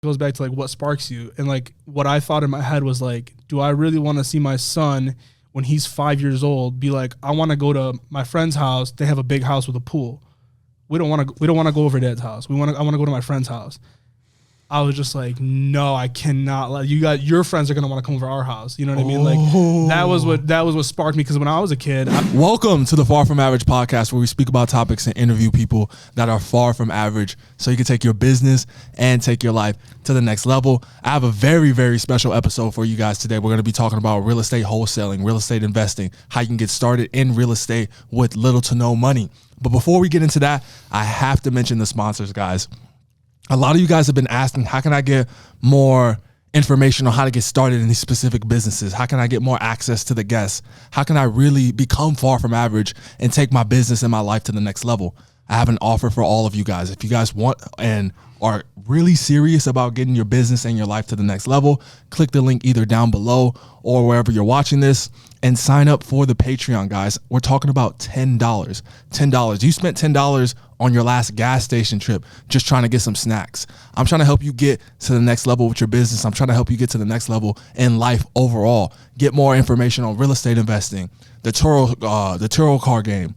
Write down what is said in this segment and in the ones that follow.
goes back to like what sparks you. And like what I thought in my head was like, do I really want to see my son when he's 5 years old be like, I want to go to my friend's house. They have a big house with a pool. We don't want to go over Dad's house. I want to go to my friend's house. I was just like, no, I cannot let your friends are going to want to come over our house. You know what I mean? Like that was what sparked me. Cause when I was a kid, welcome to the Far From Average podcast, where we speak about topics and interview people that are far from average so you can take your business and take your life to the next level. I have a very, very special episode for you guys today. We're going to be talking about real estate wholesaling, real estate investing, how you can get started in real estate with little to no money. But before we get into that, I have to mention the sponsors, guys. A lot of you guys have been asking, how can I get more information on how to get started in these specific businesses? How can I get more access to the guests? How can I really become far from average and take my business and my life to the next level? I have an offer for all of you guys. If you guys want and are really serious about getting your business and your life to the next level, click the link either down below or wherever you're watching this and sign up for the Patreon, guys. We're talking about $10. $10. You spent $10 on your last gas station trip just trying to get some snacks. I'm trying to help you get to the next level with your business. I'm trying to help you get to the next level in life overall. Get more information on real estate investing, the tarot card game,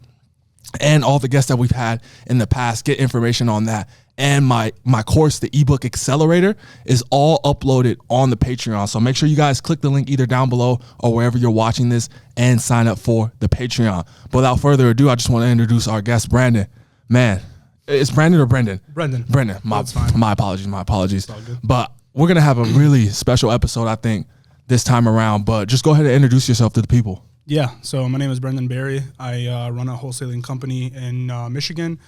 and all the guests that we've had in the past. Get information on that. And my course, the ebook accelerator, is all uploaded on the Patreon. So make sure you guys click the link either down below or wherever you're watching this and sign up for the Patreon. But without further ado, I just want to introduce our guest, Brandon. Man, it's Brandon or Brendan? Brendan. My apologies. But we're going to have a really special episode, I think, this time around. But just go ahead and introduce yourself to the people. Yeah, so my name is Brendan Berry. I run a wholesaling company in Michigan.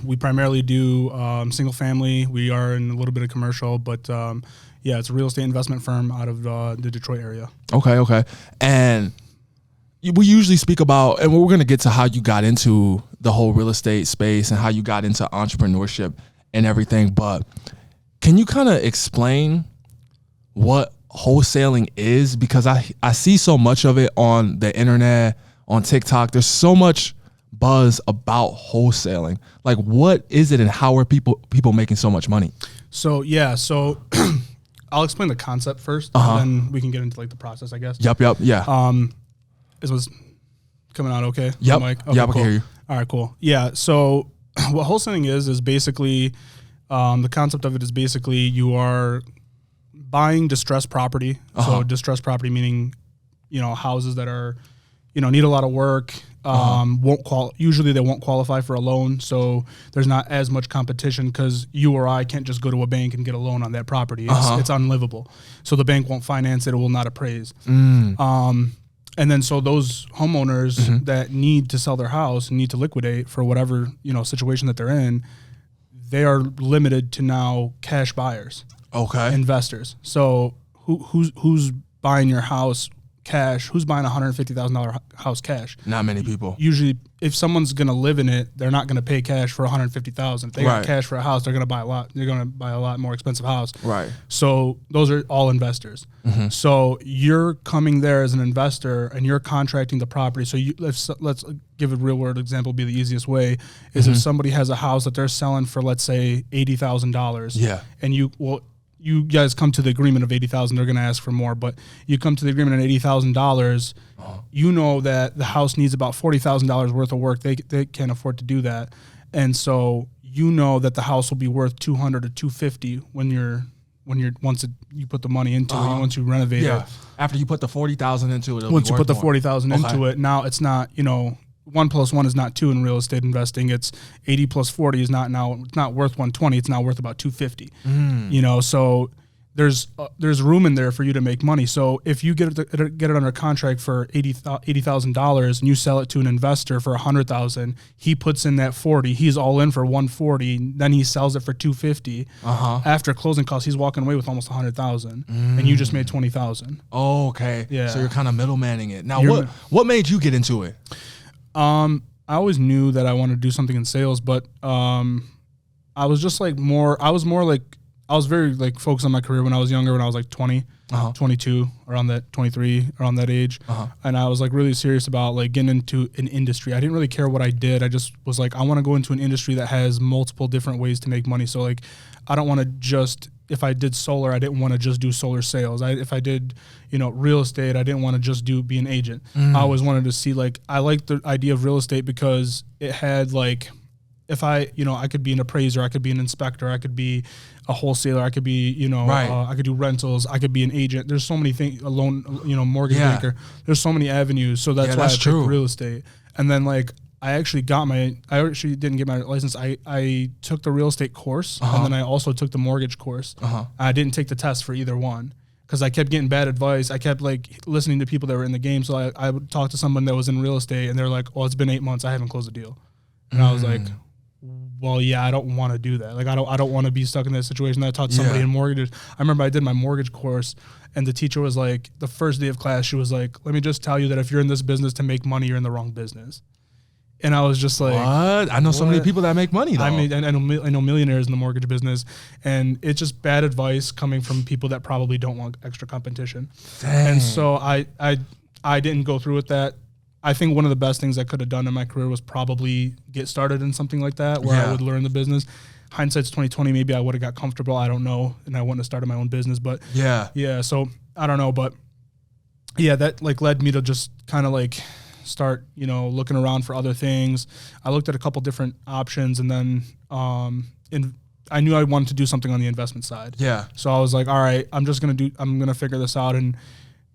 We primarily do single family. We are in a little bit of commercial, but yeah, it's a real estate investment firm out of the Detroit area. Okay. And we usually speak about, and we're going to get to how you got into the whole real estate space and how you got into entrepreneurship and everything. But can you kind of explain what wholesaling is? Because I see so much of it on the internet, on TikTok. There's so much buzz about wholesaling. Like, what is it and how are people making so much money? So I'll explain the concept first, and then we can get into like the process, I guess. Yep, yeah. This was coming out okay? Yep. Mike? Okay, yep, I can hear you. All right, cool. Yeah, so what wholesaling is basically, the concept of it is basically you are buying distressed property. So distressed property meaning, houses that are, need a lot of work, usually they won't qualify for a loan. So there's not as much competition because you or I can't just go to a bank and get a loan on that property. It's unlivable. So the bank won't finance it. It will not appraise. And then so those homeowners that need to sell their house and need to liquidate for whatever, situation that they're in, they are limited to now cash buyers. Okay. Investors. So who's buying your house cash? Who's buying a $150,000 house cash? Not many people. Usually, if someone's going to live in it, they're not going to pay cash for $150,000. If they got cash for a house, they're going to buy a lot. They're going to buy a lot more expensive house. Right. So those are all investors. So you're coming there as an investor and you're contracting the property. So let's give a real world example. Be the easiest way is if somebody has a house that they're selling for, let's say $80,000. Yeah. And you guys come to the agreement of $80,000. They're going to ask for more, but you come to the agreement at $80,000. You know that the house needs about $40,000 worth of work. They can't afford to do that, and so you know that the house will be worth $200 to $250 when you put the money into it. Once you renovate it. After you put the $40,000 into it. Once you put the $40,000 into it, now it's not 1 + 1 is not 2 in real estate investing. It's 80 + 40 is not now. It's not worth 120. It's now worth about 250. So there's room in there for you to make money. So if you get it under contract for $80,000 and you sell it to an investor for $100,000, he puts in that 40. He's all in for 140. Then he sells it for 250. After closing costs, he's walking away with almost $100,000, and you just made $20,000. Oh, okay. Yeah. So you're kind of middlemaning it. Now, what made you get into it? I always knew that I wanted to do something in sales, but I was just like I was very like focused on my career when I was younger, when I was like 20, 22, around that 23, around that age. And I was like really serious about like getting into an industry. I didn't really care what I did. I just was like, I want to go into an industry that has multiple different ways to make money. So like, I don't want to just if I did solar, I didn't want to just do solar sales. If I did, real estate, I didn't want to just be an agent. I always wanted to see, like, I liked the idea of real estate because it had, like, if I could be an appraiser, I could be an inspector, I could be a wholesaler, I could be, I could do rentals, I could be an agent. There's so many things, a loan, mortgage banker. There's so many avenues. So that's why I picked real estate. And then, like, I actually didn't get my license. I took the real estate course, and then I also took the mortgage course. I didn't take the test for either one because I kept getting bad advice. I kept, like, listening to people that were in the game. So I would talk to someone that was in real estate, and they're like, "Oh, it's been 8 months. I haven't closed a deal." And I was like, well, yeah, I don't want to do that. Like, I don't want to be stuck in that situation. I taught somebody in mortgages. I remember I did my mortgage course, and the teacher was like, the first day of class, she was like, "Let me just tell you that if you're in this business to make money, you're in the wrong business." And I was just like, what? I know so many people that make money, though. I mean, I know millionaires in the mortgage business, and it's just bad advice coming from people that probably don't want extra competition. Dang. And so I didn't go through with that. I think one of the best things I could have done in my career was probably get started in something like that where I would learn the business. Hindsight's 2020. Maybe I would have got comfortable. I don't know, and I wouldn't have started my own business. But yeah. So I don't know, but yeah, that, like, led me to just kind of, like, start, looking around for other things. I looked at a couple different options, and then I knew I wanted to do something on the investment side. Yeah. So I was like, all right, I'm gonna figure this out. And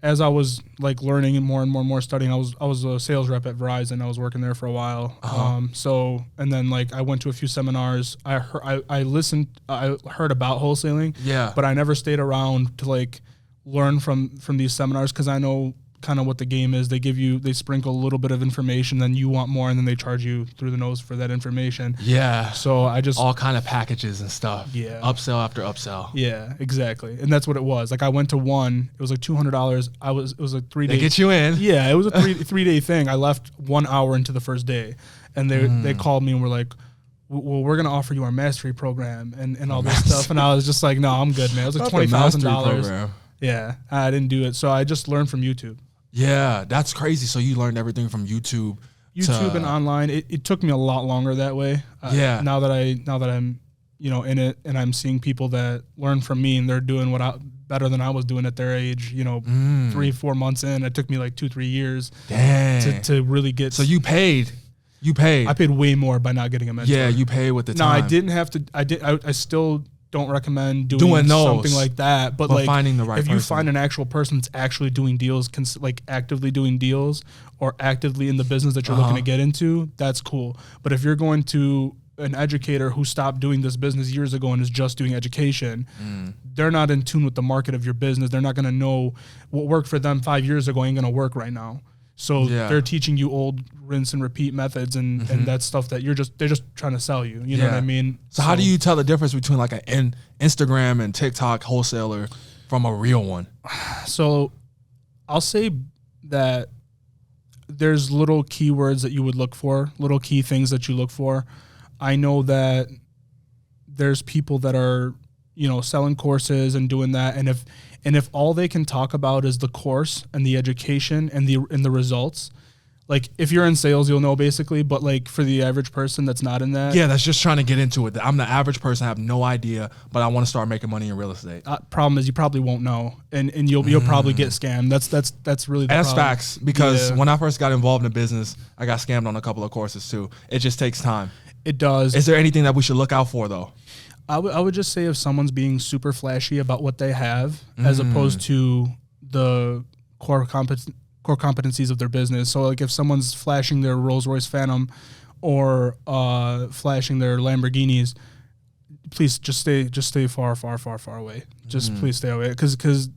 as I was, like, learning and more studying, I was a sales rep at Verizon. I was working there for a while. And then, like, I went to a few seminars. I heard about wholesaling. Yeah. But I never stayed around to, like, learn from these seminars because I know kind of what the game is. They sprinkle a little bit of information, then you want more, and then they charge you through the nose for that information. Yeah. So I just all kind of packages and stuff. Yeah. Upsell after upsell. Yeah, exactly. And that's what it was. Like, I went to one, it was like $200. It was a 3 day. They get you in. Yeah, it was a three day thing. I left 1 hour into the first day, and they called me and were like, "Well, we're gonna offer you our mastery program and all this stuff." And I was just like, "No, I'm good, man." It was like $20,000. Yeah, I didn't do it. So I just learned from YouTube. Yeah, that's crazy. So you learned everything from YouTube and online. It took me a lot longer that way. Now that I'm, in it, and I'm seeing people that learn from me, and they're doing better than I was doing at their age. 3-4 months in, it took me like 2-3 years. To really get. So you paid. I paid way more by not getting a mentor. Yeah, you paid with the time. No, I didn't have to. I still don't recommend doing something like that, but like, finding the right if person. You find an actual person that's actually doing deals, like actively doing deals or actively in the business that you're looking to get into, that's cool. But if you're going to an educator who stopped doing this business years ago and is just doing education, they're not in tune with the market of your business. They're not going to know what worked for them 5 years ago ain't going to work right now. So they're teaching you old rinse and repeat methods, and that's stuff that they're just trying to sell you. You know what I mean? So how do you tell the difference between, like, an Instagram and TikTok wholesaler from a real one? So I'll say that there's little keywords that you would look for, little key things that you look for. I know that there's people that are, selling courses and doing that, and if all they can talk about is the course and the education and the results, like, if you're in sales, you'll know basically, but, like, for the average person that's not in that. Yeah, that's just trying to get into it. I'm the average person, I have no idea, but I want to start making money in real estate. Problem is you probably won't know, and you'll probably get scammed. That's really the That's problem. facts, because when I first got involved in business, I got scammed on a couple of courses too. It just takes time. It does. Is there anything that we should look out for, though? I would just say if someone's being super flashy about what they have, as opposed to the core competencies of their business. So, like, if someone's flashing their Rolls-Royce Phantom or flashing their Lamborghinis, please just stay far away. Just please stay away, because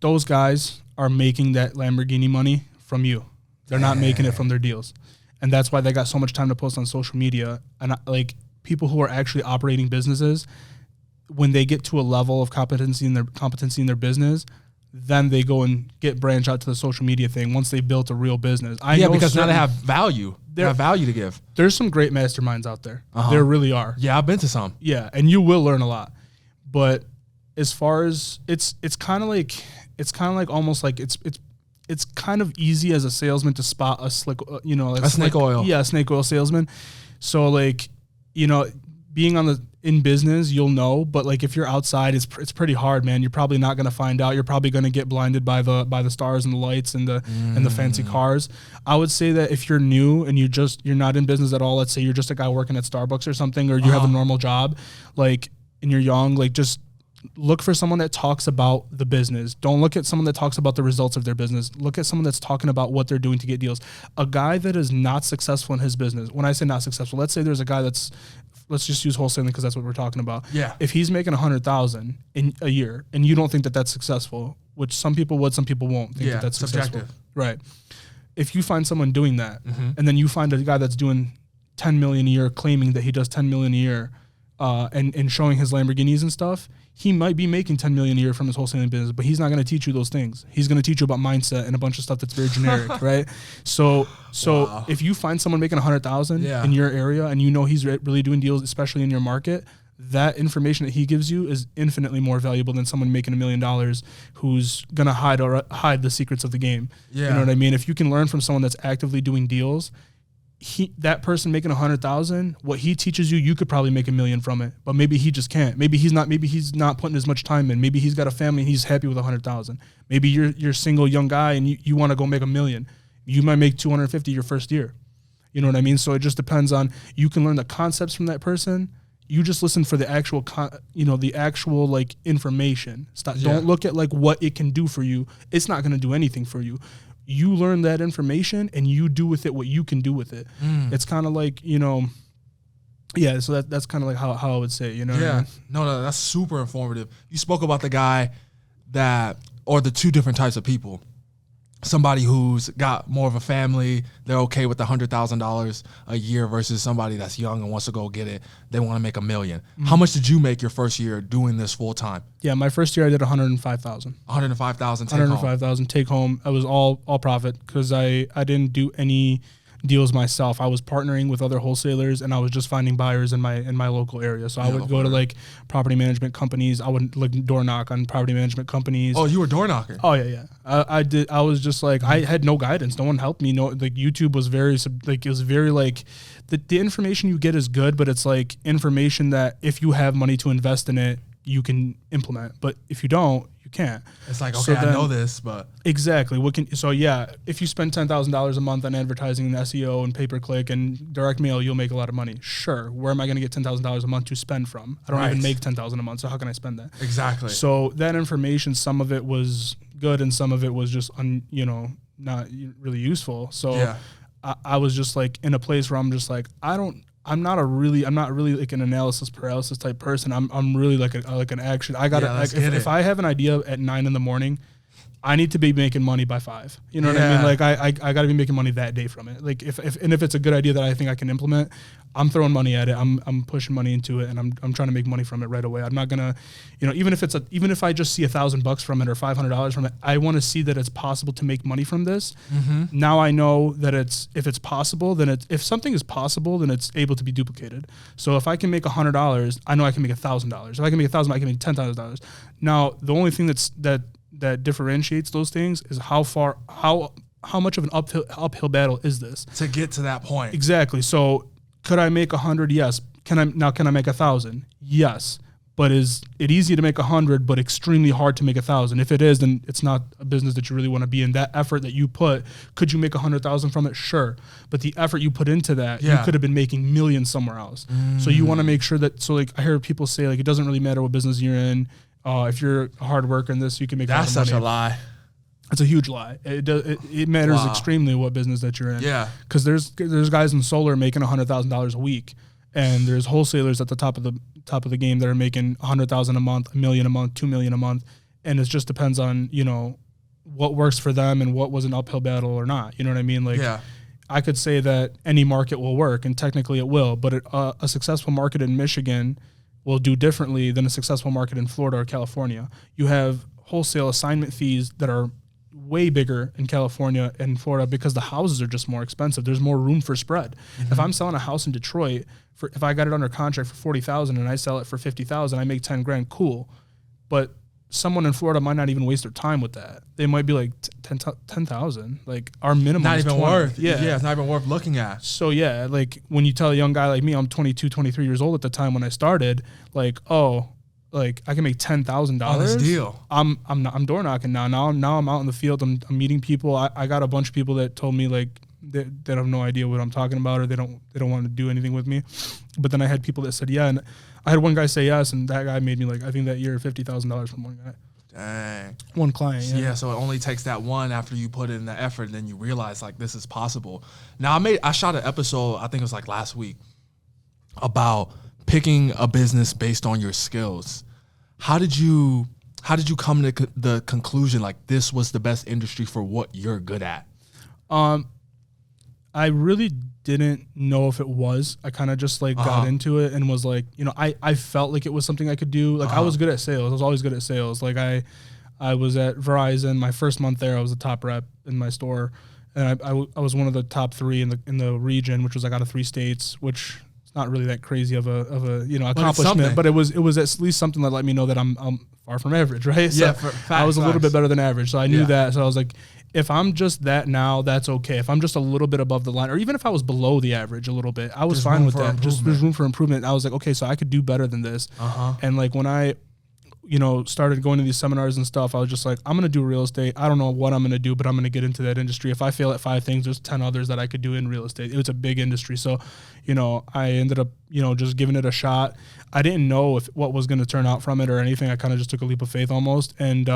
those guys are making that Lamborghini money from you. They're not making it from their deals, and that's why they got so much time to post on social media. And people who are actually operating businesses, when they get to a level of competency in their business, then they go and branch out to the social media thing once they built a real business. Because now they have value. They have value to give. There's some great masterminds out there. There really are. Yeah, I've been to some. Yeah, and you will learn a lot. But as far as it's kind of like almost like it's kind of easy as a salesman to spot a snake oil. Yeah, a snake oil salesman. So, like, being in business, you'll know, but like if you're outside, it's pretty hard, man. You're probably not going to find out. You're probably going to get blinded by the stars and the lights and the fancy cars. I would say that if you're new and you're not in business at all, let's say you're just a guy working at Starbucks or something, or you have a normal job, like, and you're young, like just look for someone that talks about the business. Don't look at someone that talks about the results of their business. Look at someone that's talking about what they're doing to get deals. A guy that is not successful in his business, when I say not successful, let's say there's a guy let's just use wholesaling because that's what we're talking about. Yeah. If he's making $100,000 in a year and you don't think that that's successful, which some people would, some people won't think that that's successful. Right. If you find someone doing that and then you find a guy that's doing 10 million a year, claiming that he does 10 million a year, and showing his Lamborghinis and stuff, he might be making 10 million a year from his wholesaling business, but he's not going to teach you those things. He's going to teach you about mindset and a bunch of stuff that's very generic, right? So wow. If you find someone making 100,000 in your area and you know he's really doing deals, especially in your market, that information that he gives you is infinitely more valuable than someone making $1 million who's going to hide the secrets of the game. Yeah. You know what I mean? If you can learn from someone that's actively doing deals, that person making 100,000, what he teaches you, you could probably make $1 million from it, but maybe he just can't. Maybe he's not putting as much time in. Maybe he's got a family and he's happy with 100,000. Maybe you're a single young guy and you want to go make $1 million. You might make 250 your first year. You know what I mean? So it just depends on, you can learn the concepts from that person. You just listen for the actual, like information. Don't look at like what it can do for you. It's not going to do anything for you. You learn that information and you do with it what you can do with it. It's kind of like, so that's kind of like how I would say, what I mean? No, that's super informative. You spoke about the guy or the two different types of people. Somebody who's got more of a family, they're okay with the $100,000 a year versus somebody that's young and wants to go get it. They want to make $1 million. How much did you make your first year doing this full time? Yeah, my first year I did $105,000. $105,000 take home. I was all profit because I didn't do any deals myself. I was partnering with other wholesalers and I was just finding buyers in my local area. So I would go to like property management companies. I would like door knock on property management companies. Oh, you were door knocking? Oh yeah. I did. I was just like, I had no guidance. No one helped me. No, like YouTube was very the information you get is good, but it's like information that if you have money to invest in it, you can implement. But if you don't, you can't. It's like, okay, I know this, but exactly. If you spend $10,000 a month on advertising and SEO and pay-per-click and direct mail, you'll make a lot of money. Sure. Where am I going to get $10,000 a month to spend from? I don't even make $10,000 a month, so how can I spend that? Exactly. So that information, some of it was good and some of it was just not really useful. So I was just like in a place where I'm just like, I'm not really like an analysis paralysis type person. I'm really like an action. I gotta if I have an idea at 9 a.m, I need to be making money by 5. You know what I mean? Like I gotta be making money that day from it. Like if it's a good idea that I think I can implement, I'm throwing money at it. I'm pushing money into it, and I'm trying to make money from it right away. I'm not gonna, even if I just see $1,000 from it or $500 from it, I want to see that it's possible to make money from this. Now I know that if it's possible, then if something is possible, then it's able to be duplicated. So if I can make $100, I know I can make $1,000. If I can make $1,000, I can make $10,000. Now the only thing that differentiates those things is how much of an uphill battle is this to get to that point. Exactly. So could I make 100? Yes. Can I make 1,000? Yes. But is it easy to make 100, but extremely hard to make 1,000? If it is, then it's not a business that you really want to be in. That effort that you put, could you make 100,000 from it? Sure. But the effort you put into that, you could have been making millions somewhere else. So you want to make sure that, so like I hear people say like, it doesn't really matter what business you're in. If you're a hard worker in this, you can make That's a lot of money. Such a lie. It's a huge lie. It matters extremely what business that you're in. Yeah. Because there's guys in solar making $100,000 a week, and there's wholesalers at the top of the game that are making $100,000 a month, $1 million a month, $2 million a month, and it just depends on what works for them and what was an uphill battle or not. You know what I mean? Like, I could say that any market will work, and technically it will, but a successful market in Michigan will do differently than a successful market in Florida or California. You have wholesale assignment fees that are way bigger in California and Florida because the houses are just more expensive. There's more room for spread. If I'm selling a house in Detroit, if I got it under contract for $40,000 and I sell it for $50,000, I make $10,000. Cool, but someone in Florida might not even waste their time with that. They might be like 10,000. Like our minimum not is even 20. worth. Yeah. It's not even worth looking at. So yeah, like when you tell a young guy like me, I'm 22, 23 years old at the time when I started, like, oh, like I can make $10,000 on this deal. I'm door knocking now. Now I'm out in the field. I'm meeting people. I got a bunch of people that told me like they have no idea what I'm talking about, or they don't want to do anything with me. But then I had people that said yeah, and I had one guy say yes, and that guy made me like, I think that year $50,000 from one guy. Dang. One client. Yeah. So it only takes that one after you put in the effort, and then you realize like this is possible. Now I shot an episode, I think it was like last week, about picking a business based on your skills. How did you come to the conclusion like this was the best industry for what you're good at? I really didn't know if it was. I kind of just like got into it and was like, you know, I felt like it was something I could do. Like I was good at sales. I was always good at sales. Like I was at Verizon. My first month there, I was the top rep in my store, and I was one of the top 3 in the region, which was like out of 3 states, which is not really that crazy of a you know accomplishment, but it was at least something that let me know that I'm far from average, right? Yeah, so I was a little bit better than average, so I knew that. So I was like, if I'm just that now, that's okay. If I'm just a little bit above the line, or even if I was below the average a little bit, I was fine with that. Just there's room for improvement. I was like, okay, so I could do better than this. And like when I, you know, started going to these seminars and stuff, I was just like, I'm going to do real estate. I don't know what I'm going to do, but I'm going to get into that industry. If I fail at 5 things, there's 10 others that I could do in real estate. It was a big industry. So, you know, I ended up, you know, just giving it a shot. I didn't know what was going to turn out from it or anything. I kind of just took a leap of faith almost. And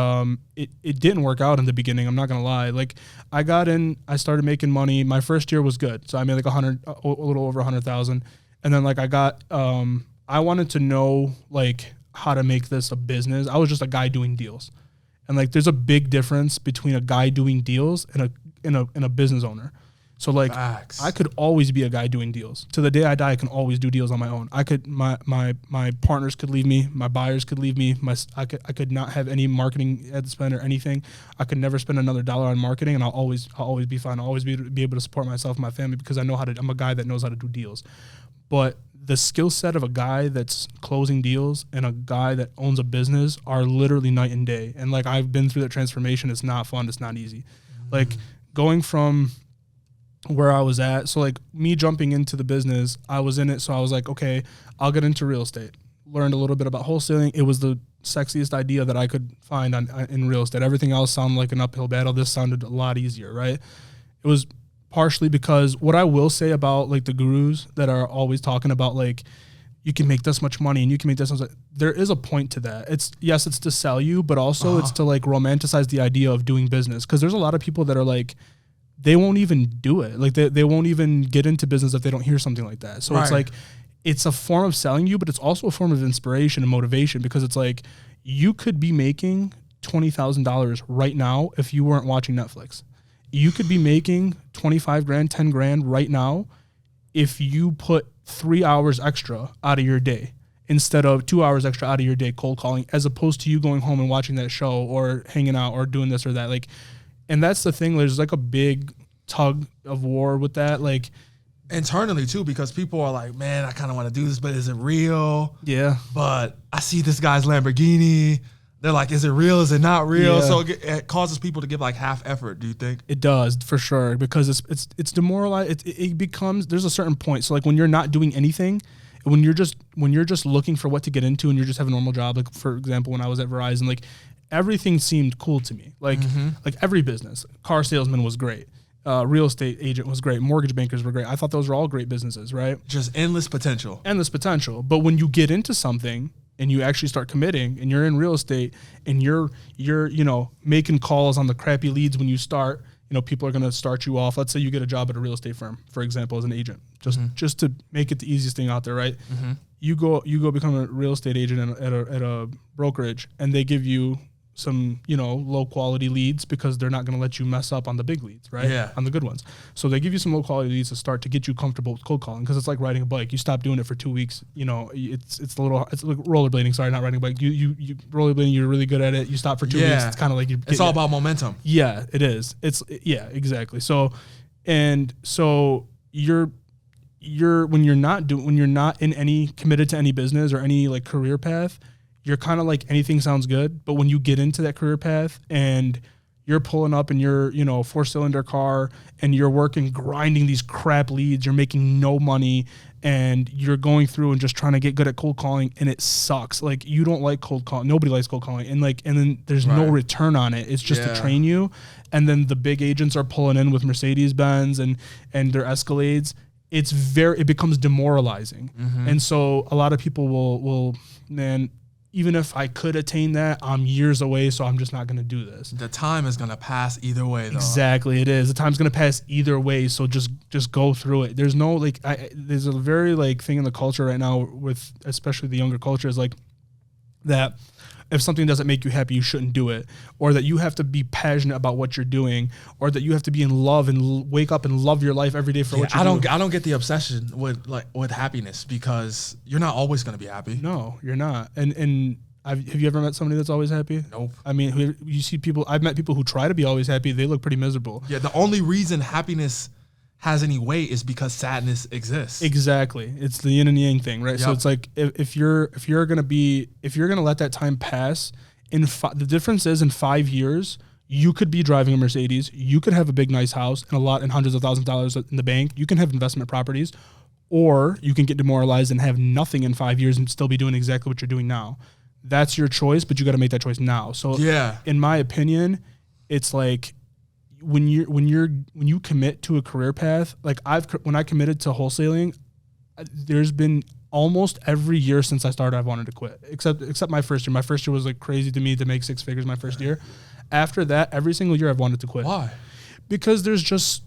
it didn't work out in the beginning. I'm not going to lie. Like I got in, I started making money. My first year was good. So I made like a little over 100,000. And then like I got, I wanted to know like how to make this a business. I was just a guy doing deals. And like there's a big difference between a guy doing deals and a business owner. So like Facts. I could always be a guy doing deals. To the day I die, I can always do deals on my own. I could my partners could leave me, my buyers could leave me, I could not have any marketing ad spend or anything. I could never spend another dollar on marketing, and I'll always be fine. I'll always be able to support myself and my family because I'm a guy that knows how to do deals. But the skill set of a guy that's closing deals and a guy that owns a business are literally night and day. And like I've been through that transformation. It's not fun. It's not easy. Like going from where I was at. So like me jumping into the business, I was in it. So I was like, okay, I'll get into real estate. Learned a little bit about wholesaling. It was the sexiest idea that I could find in real estate. Everything else sounded like an uphill battle. This sounded a lot easier, right? It was partially because what I will say about like the gurus that are always talking about like you can make this much money and you can make this much, there is a point to that. It's to sell you, but also it's to like romanticize the idea of doing business. Cause there's a lot of people that are like, they won't even do it. Like they won't even get into business if they don't hear something like that. So It's like, it's a form of selling you, but it's also a form of inspiration and motivation because it's like, you could be making $20,000 right now if you weren't watching Netflix. You could be making 25 grand, 10 grand right now if you put 3 hours extra out of your day instead of 2 hours extra out of your day cold calling, as opposed to you going home and watching that show or hanging out or doing this or that. Like, and that's the thing. There's like a big tug of war with that. Like internally too, because people are like, man, I kind of want to do this, but is it real? Yeah. But I see this guy's Lamborghini. They're like, is it real? Is it not real? Yeah. So it causes people to give like half effort. Do you think? It does for sure, because it's demoralized. It becomes, there's a certain point. So like when you're not doing anything, when you're just looking for what to get into and you're just have a normal job, like for example, when I was at Verizon, like everything seemed cool to me. Like like every business, car salesman was great. Real estate agent was great. Mortgage bankers were great. I thought those were all great businesses, right? Just endless potential. Endless potential. But when you get into something and you actually start committing and you're in real estate and you're you know, making calls on the crappy leads when you start, you know, people are going to start you off. Let's say you get a job at a real estate firm, for example, as an agent, just to make it the easiest thing out there, right? You go become a real estate agent at a brokerage, and they give you some, you know, low quality leads because they're not going to let you mess up on the big leads, right? Yeah. On the good ones. So they give you some low quality leads to start to get you comfortable with cold calling, because it's like riding a bike. You stop doing it for 2 weeks, you know, it's like rollerblading. Sorry, not riding a bike. You rollerblading, you're really good at it. You stop for 2 weeks. It's kind of like it's all about momentum. Yeah, it is. Yeah, exactly. So you're when you're not in any committed to any business or any like career path, you're kind of like anything sounds good, but when you get into that career path and you're pulling up in your, 4-cylinder car and you're working, grinding these crap leads, you're making no money and you're going through and just trying to get good at cold calling and it sucks. Like you don't like cold calling. Nobody likes cold calling. And then there's no return on it. It's just to train you. And then the big agents are pulling in with Mercedes-Benz and their Escalades. It becomes demoralizing. And so a lot of people will, man, even if I could attain that, I'm years away, so I'm just not going to do this. The time is going to pass either way, though. Exactly, it is. The time's going to pass either way, so just go through it. There's no, there's a very, thing in the culture right now with, especially the younger culture, is, that if something doesn't make you happy, you shouldn't do it, or that you have to be passionate about what you're doing, or that you have to be in love and wake up and love your life every day for what you're doing. I don't get the obsession with happiness because you're not always going to be happy. No, you're not. And have you ever met somebody that's always happy? Nope. I mean, you see people. I've met people who try to be always happy. They look pretty miserable. Yeah, the only reason happiness has any weight is because sadness exists. Exactly. It's the yin and yang thing, right? Yep. So it's like if you're gonna let that time pass, the difference is in 5 years, you could be driving a Mercedes, you could have a big nice house and hundreds of thousands of dollars in the bank, you can have investment properties, or you can get demoralized and have nothing in 5 years and still be doing exactly what you're doing now. That's your choice, but you got to make that choice now. So in my opinion, it's like when you commit to a career path, like when I committed to wholesaling, there's been almost every year since I started I've wanted to quit, except my first year. My first year was like crazy to me to make 6 figures my first year. After that, every single year I've wanted to quit. Why? Because there's just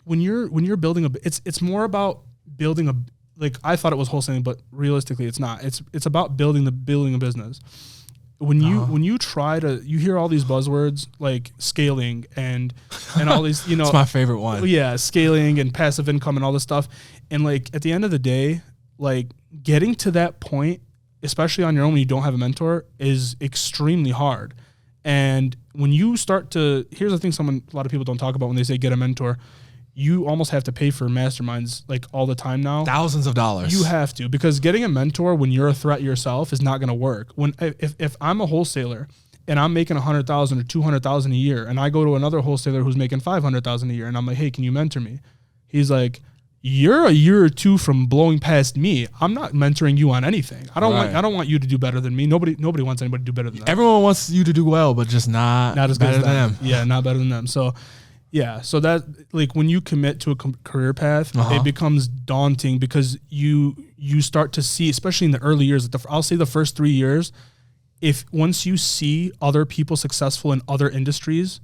when you're building it's more about building I thought it was wholesaling, but realistically it's not. It's about building a business. When you try to, you hear all these buzzwords like scaling and all these, it's my favorite one. Yeah, scaling and passive income and all this stuff. And at the end of the day, getting to that point, especially on your own when you don't have a mentor, is extremely hard. And when you start to, here's the thing a lot of people don't talk about when they say get a mentor. You almost have to pay for masterminds all the time now. Thousands of dollars. You have to, because getting a mentor when you're a threat yourself is not going to work. If I'm a wholesaler and I'm making $100,000 or $200,000 a year, and I go to another wholesaler who's making $500,000 a year, and I'm like, hey, can you mentor me? He's like, you're a year or two from blowing past me. I'm not mentoring you on anything. I don't want you to do better than me. Nobody wants anybody to do better than them. Everyone wants you to do well, but just not as good as them. Yeah, not better than them. So. Yeah, so that when you commit to a career path, it becomes daunting because you start to see, especially in the early years, I'll say the first 3 years, once you see other people successful in other industries,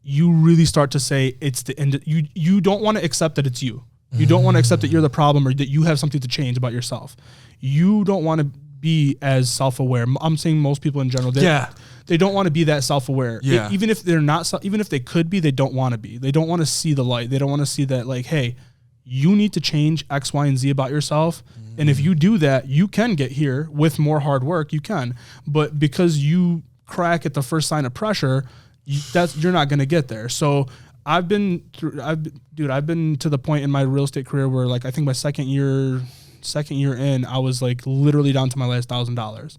you really start to say it's the end. You don't want to accept that it's you. You don't want to accept that you're the problem or that you have something to change about yourself. You don't want to be as self-aware. I'm saying most people in general. They don't want to be that self-aware. Yeah. Even if they're not, even if they could be, they don't want to be. They don't want to see the light. They don't want to see that, hey, you need to change X, Y, and Z about yourself. And if you do that, you can get here with more hard work. You can. But because you crack at the first sign of pressure, you're not going to get there. So I've been to the point in my real estate career where I think my second year in, I was literally down to my last $1,000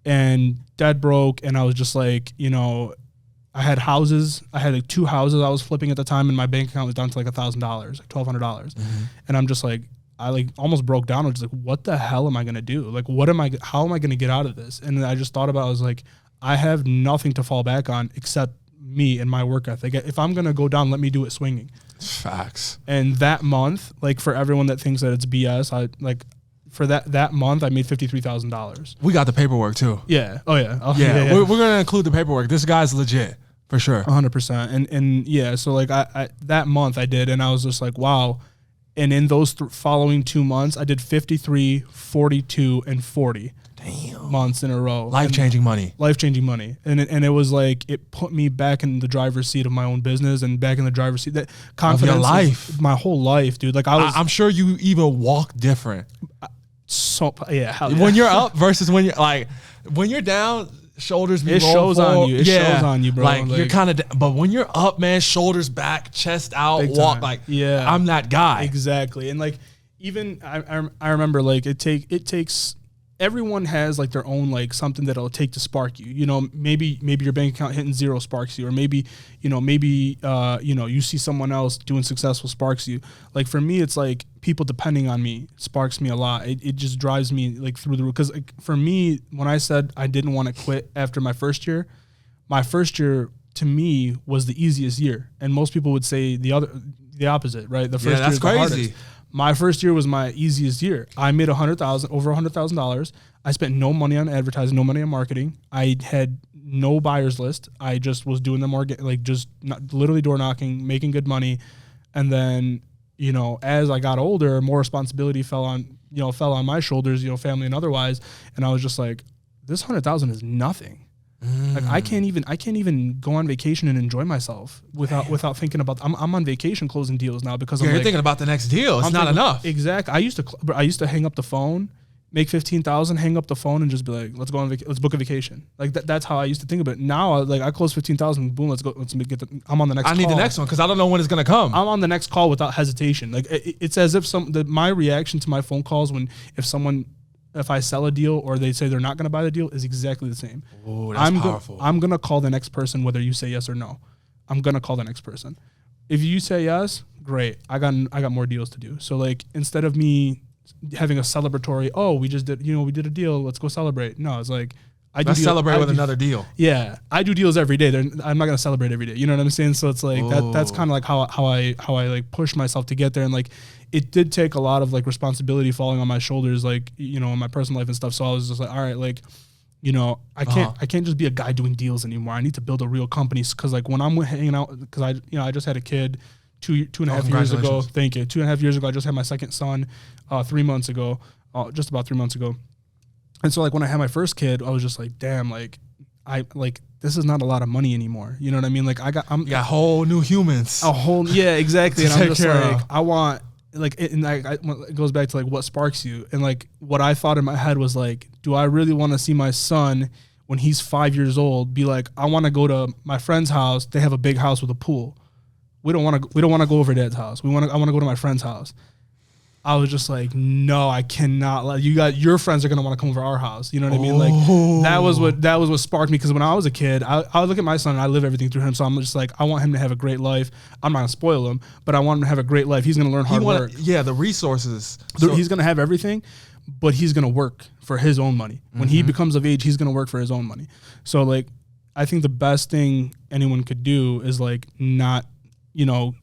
and dead broke. And I was just I had houses. I had 2 houses I was flipping at the time, and my bank account was down to $1,000, $1,200. And I'm just I almost broke down. I was just what the hell am I going to do? How am I going to get out of this? And I just thought about it. I was I have nothing to fall back on except me and my work ethic. If I'm going to go down, let me do it swinging. Facts. And that month, for everyone that thinks that it's BS, for that month, I made $53,000. We got the paperwork too. Yeah. Oh yeah. Yeah. We're gonna include the paperwork. This guy's legit for sure. 100%. And yeah. So I that month I did, and I was just wow. And in those following 2 months, I did 53, 42, and 40. Damn. Months in a row. Life-changing money. Life-changing money. And it was it put me back in the driver's seat of my own business and back in the driver's seat. That confidence. Of your life. My whole life, dude. I'm sure you even walk different. So yeah. When you're up versus when you're down, shoulders be it shows on you. It shows on you, bro. You're kind of, but when you're up, man, shoulders back, chest out, walk I'm that guy. Exactly. And even I remember it takes. everyone has like their own like something that it'll take to spark you. You know, maybe your bank account hitting zero sparks you, or maybe you see someone else doing successful sparks you. Like for me, it's like people depending on me sparks me a lot. It just drives me like through the roof. Because like, for me, when I said I didn't want to quit after my first year to me was the easiest year, and most people would say the opposite, right? The first year is the hardest. My first year was my easiest year. I made over $100,000. I spent no money on advertising, no money on marketing. I had no buyers list. I just was doing them literally door knocking, making good money. And then, you know, as I got older, more responsibility fell on my shoulders, you know, family and otherwise. And I was just like, this 100,000 is nothing. Like I can't even go on vacation and enjoy myself without thinking about. I'm on vacation closing deals now because you're thinking about the next deal. It's not enough. Exactly. I used to hang up the phone, make 15,000, hang up the phone, and just be like, let's go on let's book a vacation. Like that's how I used to think about it. Now like I close 15,000, boom, let's go. I'm on the next. I need the next one because I don't know when it's gonna come. I'm on the next call without hesitation. Like it's as if my reaction to my phone calls if I sell a deal or they say they're not going to buy the deal is exactly the same. Oh, that's powerful. I'm going to call the next person whether you say yes or no. I'm going to call the next person. If you say yes, great. I got more deals to do. So like instead of me having a celebratory, we did a deal, let's go celebrate. No, it's like let's celebrate with another deal. Yeah, I do deals every day. I'm not going to celebrate every day. You know what I'm saying? So it's like that's kind of like how I like push myself to get there. And like it did take a lot of like responsibility falling on my shoulders, like, you know, in my personal life and stuff. So I was just like, all right, like, you know, I can't just be a guy doing deals anymore. I need to build a real company. Cause like when I'm hanging out, cause I just had a kid two and a half years ago. Thank you. 2.5 years ago, I just had my second son, 3 months ago, just about 3 months ago. And so like when I had my first kid, I was just like, damn, like this is not a lot of money anymore. You know what I mean? Like you got whole new humans. Yeah, exactly. And I'm just like, I want, like, it goes back to like what sparks you. And like what I thought in my head was like, do I really want to see my son when he's 5 years old be like, I want to go to my friend's house. They have a big house with a pool. We don't want to go over Dad's house. I want to go to my friend's house. I was just like, no, I cannot. Your friends are gonna want to come over our house. You know what I mean? Like that was what sparked me. Because when I was a kid, I look at my son and I live everything through him. So I'm just like, I want him to have a great life. I'm not gonna spoil him, but I want him to have a great life. He's gonna learn hard work. Yeah, the resources. He's gonna have everything, but he's gonna work for his own money. When he becomes of age, he's gonna work for his own money. So like, I think the best thing anyone could do is like not, you know.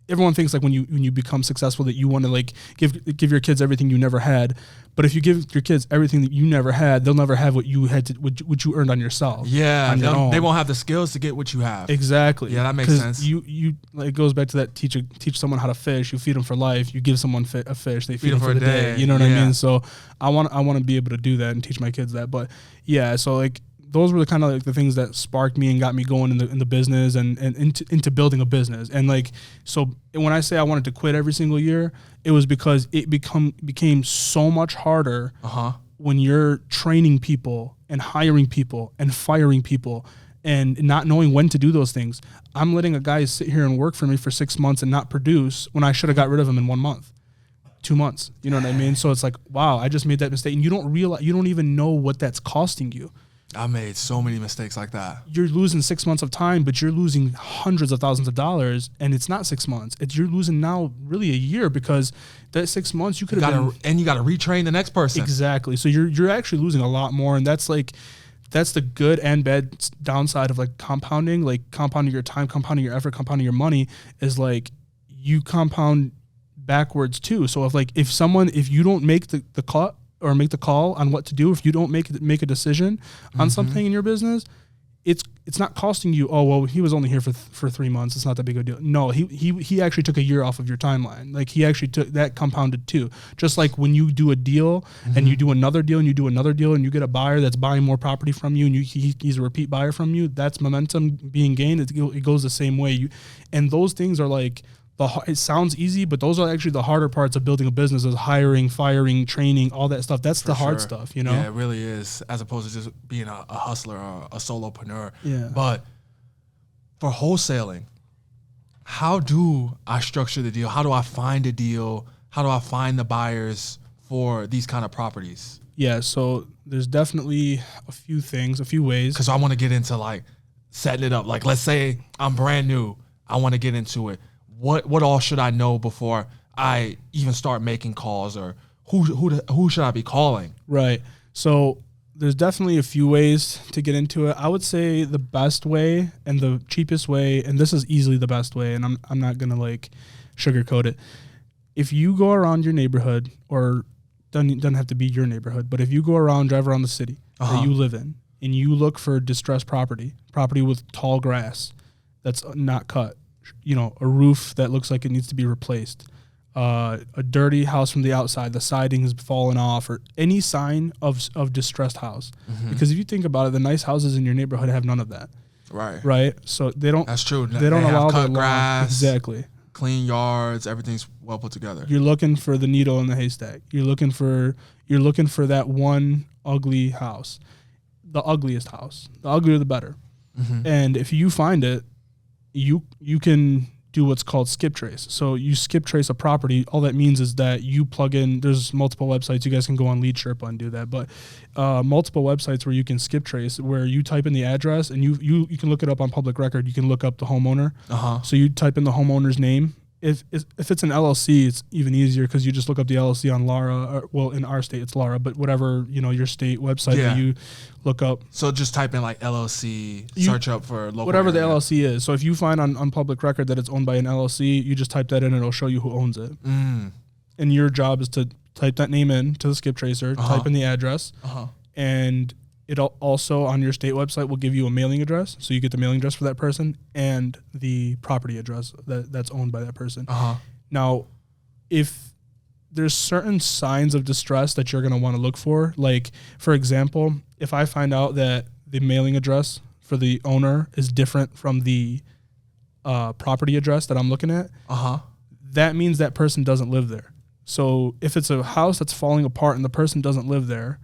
Everyone thinks like when you become successful that you want to like give your kids everything you never had, but if you give your kids everything that you never had, they'll never have what you had what you earned on yourself. Yeah, they won't have the skills to get what you have. Exactly. Yeah, that makes sense. You like, it goes back to that teach someone how to fish. You feed them for life. You give someone a fish, they feed them for the day. You know what I mean? So I want to be able to do that and teach my kids that. But yeah, so like. Those were the kind of like the things that sparked me and got me going in the business and into building a business. And like, so when I say I wanted to quit every single year, it was because it became so much harder when you're training people and hiring people and firing people and not knowing when to do those things. I'm letting a guy sit here and work for me for 6 months and not produce when I should have got rid of him in 1 month. 2 months, you know what I mean? So it's like, wow, I just made that mistake. And you don't even know what that's costing you. I made so many mistakes like that. You're losing 6 months of time, but you're losing hundreds of thousands of dollars, and it's not 6 months. You're losing now really a year because that 6 months you could have and you got to retrain the next person. Exactly. So you're actually losing a lot more, and that's the good and bad downside of like compounding your time, compounding your effort, compounding your money is like you compound backwards too. So if you don't make the cut or make the call on what to do, if you don't make a decision on something in your business, it's not costing you, oh, well, he was only here for 3 months, it's not that big a deal. No, he actually took a year off of your timeline. Like he actually took that compounded too. Just like when you do a deal and you do another deal and you do another deal and you get a buyer that's buying more property from you and he's a repeat buyer from you, that's momentum being gained. It goes the same way. And those things are like, it sounds easy, but those are actually the harder parts of building a business: is hiring, firing, training, all that stuff. That's the hard stuff, you know? Yeah, it really is, as opposed to just being a hustler or a solopreneur. Yeah. But for wholesaling, how do I structure the deal? How do I find a deal? How do I find the buyers for these kind of properties? Yeah, so there's definitely a few ways. Because I want to get into like setting it up. Like, let's say I'm brand new. I want to get into it. What all should I know before I even start making calls, or who should I be calling? Right. So there's definitely a few ways to get into it. I would say the best way and the cheapest way, and this is easily the best way, and I'm not gonna like sugarcoat it. If you go around your neighborhood, or doesn't have to be your neighborhood, but if you go around, drive around the city that you live in, and you look for distressed property with tall grass that's not cut, a roof that looks like it needs to be replaced, a dirty house from the outside, the siding has fallen off, or any sign of distressed house. Because if you think about it, the nice houses in your neighborhood have none of that. Right. So they don't. That's true. They don't allow cut grass. Exactly. Clean yards. Everything's well put together. You're looking for the needle in the haystack. You're looking for that one ugly house, the ugliest house. The uglier the better. And if you find it, you can do what's called skip trace. So you skip trace a property. All that means is that you plug in, there's multiple websites. You guys can go on Lead Sherpa and do that, but multiple websites where you can skip trace, where you type in the address, and you can look it up on public record. You can look up the homeowner. So you type in the homeowner's name. If it's an LLC, it's even easier, because you just look up the LLC on Lara. Well, in our state, it's Lara, but whatever, your state website that you look up. So just type in like LLC, search up for local whatever area. the LLC is. So if you find on public record that it's owned by an LLC, you just type that in and it'll show you who owns it. And your job is to type that name in to the skip tracer, type in the address, and it also on your state website will give you a mailing address. So you get the mailing address for that person and the property address that's owned by that person. Now, if there's certain signs of distress that you're going to want to look for, like, for example, if I find out that the mailing address for the owner is different from the property address that I'm looking at, that means that person doesn't live there. So if it's a house that's falling apart and the person doesn't live there,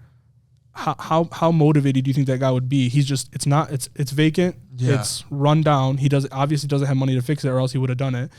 how motivated do you think that guy would be? It's vacant. It's run down. He obviously doesn't have money to fix it, or else he would have done it.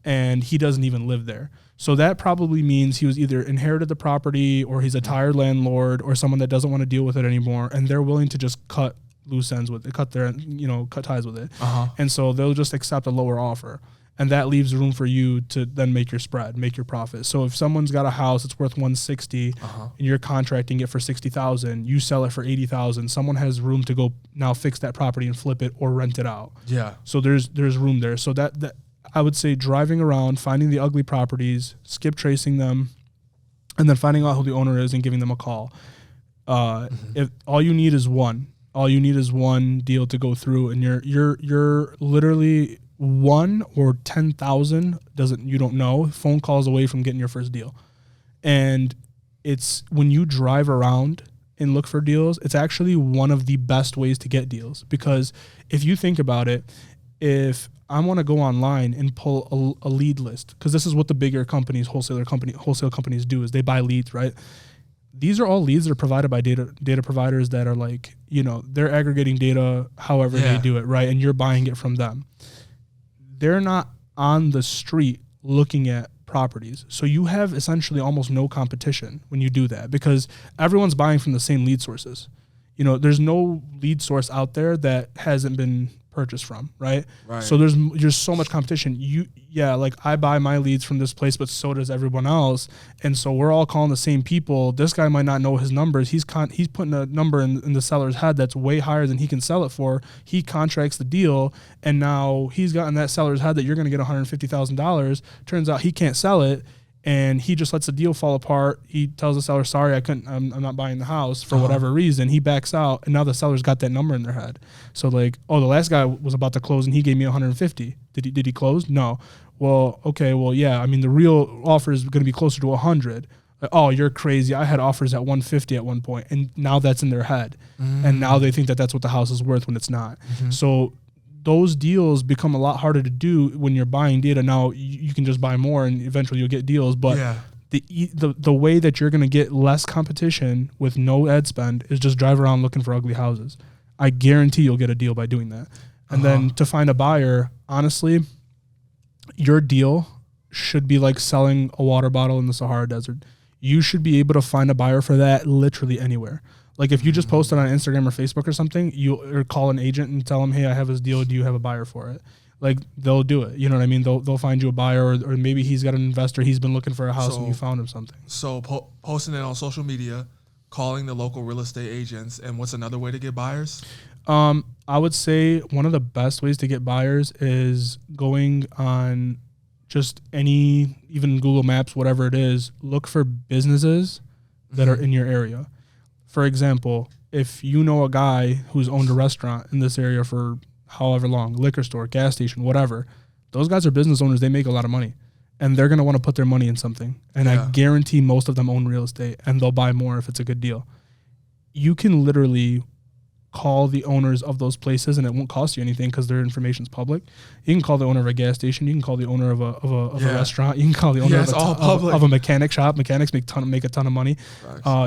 And he doesn't even live there. So that probably means he was either inherited the property, or he's a tired landlord, or someone that doesn't want to deal with it anymore. And they're willing to just cut loose ends with it, cut ties with it. And so they'll just accept a lower offer. And that leaves room for you to then make your spread, make your profit. So if someone's got a house that's worth $160, and you're contracting it for $60,000, you sell it for $80,000. Someone has room to go now fix that property and flip it or rent it out. So there's room there. So that I would say, driving around, finding the ugly properties, skip tracing them, and then finding out who the owner is and giving them a call. If all you need is one deal to go through, and you're literally 1 or 10,000 you don't know phone calls away from getting your first deal. And it's when you drive around and look for deals, it's actually one of the best ways to get deals. Because if you think about it, if I want to go online and pull a lead list, because this is what the bigger companies, wholesale companies do, is they buy leads, right? These are all leads that are provided by data providers that are like, they're aggregating data however they do it, right? And you're buying it from them. They're not on the street looking at properties. So you have essentially almost no competition when you do that, because everyone's buying from the same lead sources. There's no lead source out there that hasn't been purchased from, right? So there's so much competition. Like I buy my leads from this place, but so does everyone else, and so we're all calling the same people. This guy might not know his numbers. He's putting a number in the seller's head that's way higher than he can sell it for. He contracts the deal, and now he's got in that seller's head that you're going to get $150,000. Turns out he can't sell it, and he just lets the deal fall apart. He tells the seller, sorry, I'm not buying the house for whatever reason. He backs out, and now the seller's got that number in their head. So like, the last guy was about to close and he gave me 150. Did he close? No. Well, okay, yeah. I mean, the real offer is going to be closer to 100. Oh, you're crazy. I had offers at 150 at one point, and now that's in their head. And now they think that that's what the house is worth when it's not. So those deals become a lot harder to do when you're buying data. Now you can just buy more and eventually you'll get deals, but the way that you're going to get less competition with no ad spend is just drive around looking for ugly houses. I guarantee you'll get a deal by doing that. And then to find a buyer, honestly, your deal should be like selling a water bottle in the Sahara Desert. you should be able to find a buyer for that literally anywhere. Like if you just post it on Instagram or Facebook or something, or call an agent and tell them, hey, I have this deal. Do you have a buyer for it? Like they'll do it. You know what I mean? They'll find you a buyer, or maybe he's got an investor. He's been looking for a house and you found him something. So posting it on social media, calling the local real estate agents, and what's another way to get buyers? I would say one of the best ways to get buyers is going on just even Google Maps, whatever it is, look for businesses that are in your area. For example, if you know a guy who's owned a restaurant in this area for however long, liquor store, gas station, whatever, those guys are business owners. They make a lot of money and they're going to want to put their money in something. And I guarantee most of them own real estate and they'll buy more if it's a good deal. You can literally call the owners of those places and it won't cost you anything because their information's public. You can call the owner of a gas station. You can call the owner of a restaurant. You can call the owner of a mechanic shop. Mechanics make a ton of money.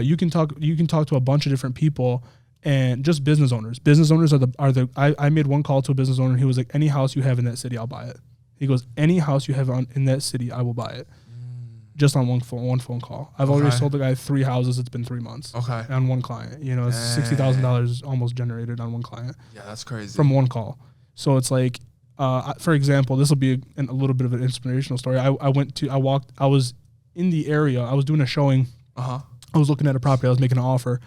You can talk to a bunch of different people and just business owners. Business owners I made one call to a business owner. He was like, any house you have in that city, I'll buy it. He goes, any house you have in that city, I will buy it. Just on one phone call. I've already sold the guy 3 houses. It's been 3 months. Okay. On one client. You know, $60,000 almost generated on one client. Yeah, that's crazy. From one call. So it's like, for example, this will be a little bit of an inspirational story. I was in the area. I was doing a showing. I was looking at a property. I was making an offer,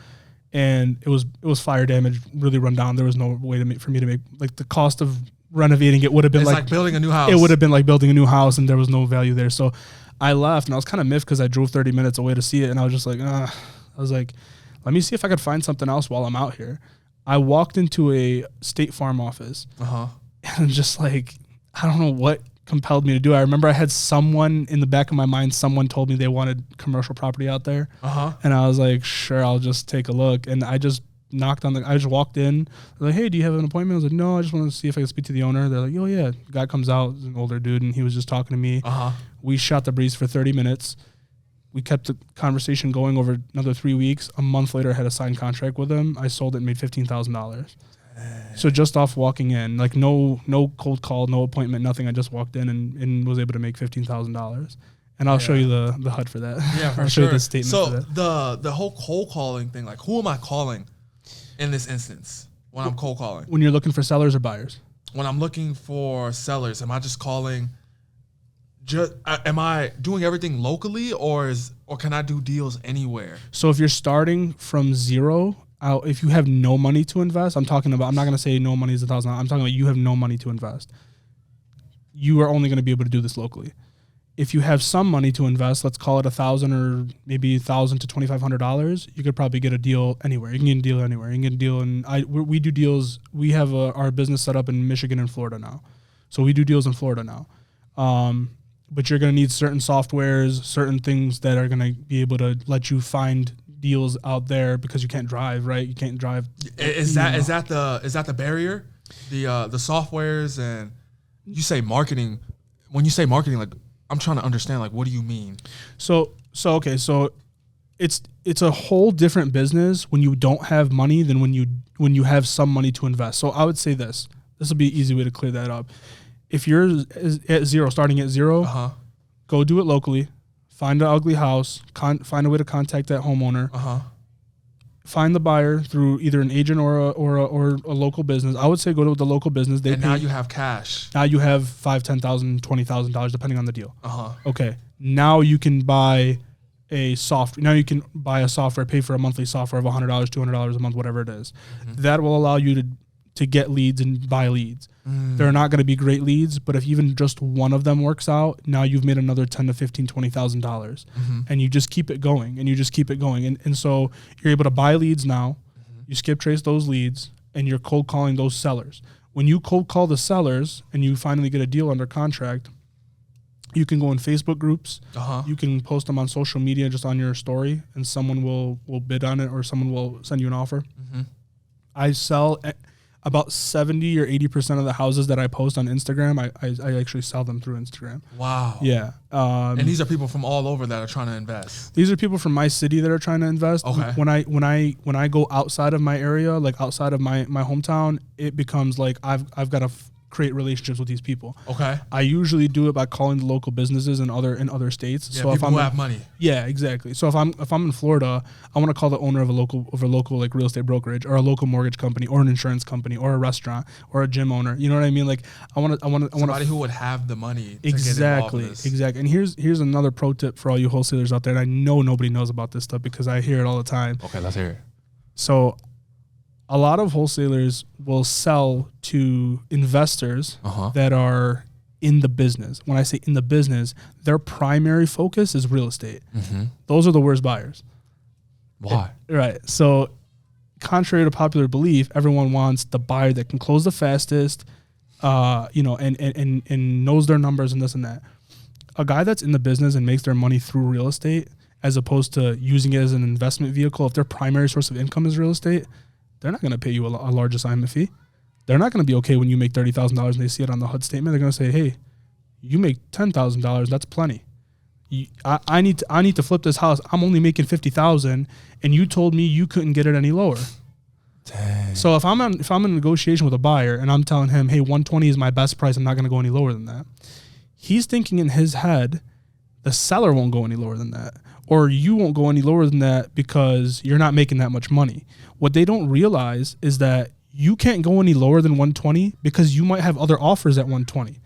and it was fire damage, really run down. There was no way for me to make, like, the cost of renovating it would have been like building a new house. It would have been like building a new house, and there was no value there. So I left, and I was kind of miffed because I drove 30 minutes away to see it, and I was just like, I was like, let me see if I could find something else while I'm out here. I walked into a State Farm office, and just like, I don't know what compelled me to do it. I remember I had someone in the back of my mind, someone told me they wanted commercial property out there, and I was like, sure, I'll just take a look, and I just I just walked in. They're like, hey, do you have an appointment? I was like, no, I just want to see if I can speak to the owner. They're like, oh yeah. The guy comes out, he's an older dude, and he was just talking to me. We shot the breeze for 30 minutes. We kept the conversation going over another 3 weeks. A month later, I had a signed contract with him. I sold it and made $15,000. So just off walking in, like no cold call, no appointment, nothing. I just walked in and was able to make $15,000. And I'll show you the HUD for that. Yeah, for I'll show you the statement for that. So the whole cold calling thing, like, who am I calling in this instance when I'm cold calling? When you're looking for sellers or buyers? When I'm looking for sellers, am I just calling? Am I doing everything locally, or can I do deals anywhere? So if you're starting from zero, if you have no money to invest, I'm not going to say no money is $1,000. I'm talking about you have no money to invest. You are only going to be able to do this locally. If you have some money to invest, let's call it $1,000 or maybe $1,000 to $2,500, you could probably get a deal anywhere. You can get a deal anywhere. You can get a deal we do deals. We have our business set up in Michigan and Florida now. So we do deals in Florida now. But you're going to need certain softwares, certain things that are going to be able to let you find deals out there because you can't drive, right? You can't drive. Is that the barrier? The softwares, and you say marketing. When you say marketing, like, I'm trying to understand, like, what do you mean? So it's a whole different business when you don't have money than when you have some money to invest. So I would say this will be an easy way to clear that up. If you're at zero, starting at zero, go do it locally. Find an ugly house. Find a way to contact that homeowner. Find the buyer through either an agent or a local business. I would say go to the local business. Now you have cash. Now you have $5,000, $10,000, $20,000, depending on the deal. Okay. Now you can buy a software. Now you can buy a software, pay for a monthly software of $100, $200 a month, whatever it is. That will allow you to get leads and buy leads. They're not going to be great leads, but if even just one of them works out, now you've made another $10,000 to $15,000, $20,000, and you just keep it going, and so you're able to buy leads now. You skip trace those leads, and you're cold calling those sellers. When you cold call the sellers and you finally get a deal under contract, you can go in Facebook groups. You can post them on social media, just on your story, and someone will bid on it, or someone will send you an offer. I sell about 70 or 80% of the houses that I post on Instagram, I actually sell them through Instagram. Wow. Yeah. And these are people from all over that are trying to invest. These are people from my city that are trying to invest. Okay. When I go outside of my area, like outside of my hometown, it becomes like I've got to create relationships with these people. Okay. I usually do it by calling the local businesses in other states. Yeah, so people if who have money. Yeah, exactly. So if I'm in Florida, I want to call the owner of a local like real estate brokerage or a local mortgage company or an insurance company or a restaurant or a gym owner. You know what I mean? Like I want somebody who would have the money to exactly, get involved in this. Exactly. And here's another pro tip for all you wholesalers out there. And I know nobody knows about this stuff because I hear it all the time. Okay, let's hear it. So a lot of wholesalers will sell to investors that are in the business. When I say in the business, their primary focus is real estate. Mm-hmm. Those are the worst buyers. Why? Right. So contrary to popular belief, everyone wants the buyer that can close the fastest, and knows their numbers and this and that. A guy that's in the business and makes their money through real estate, as opposed to using it as an investment vehicle, if their primary source of income is real estate, they're not going to pay you a large assignment fee. They're not going to be okay when you make $30,000 and they see it on the HUD statement. They're going to say, hey, you make $10,000. That's plenty. I need to flip this house. I'm only making $50,000 and you told me you couldn't get it any lower. Dang. So if I'm in negotiation with a buyer and I'm telling him, hey, 120 is my best price, I'm not going to go any lower than that. He's thinking in his head, the seller won't go any lower than that. Or you won't go any lower than that because you're not making that much money. What they don't realize is that you can't go any lower than 120 because you might have other offers at 120.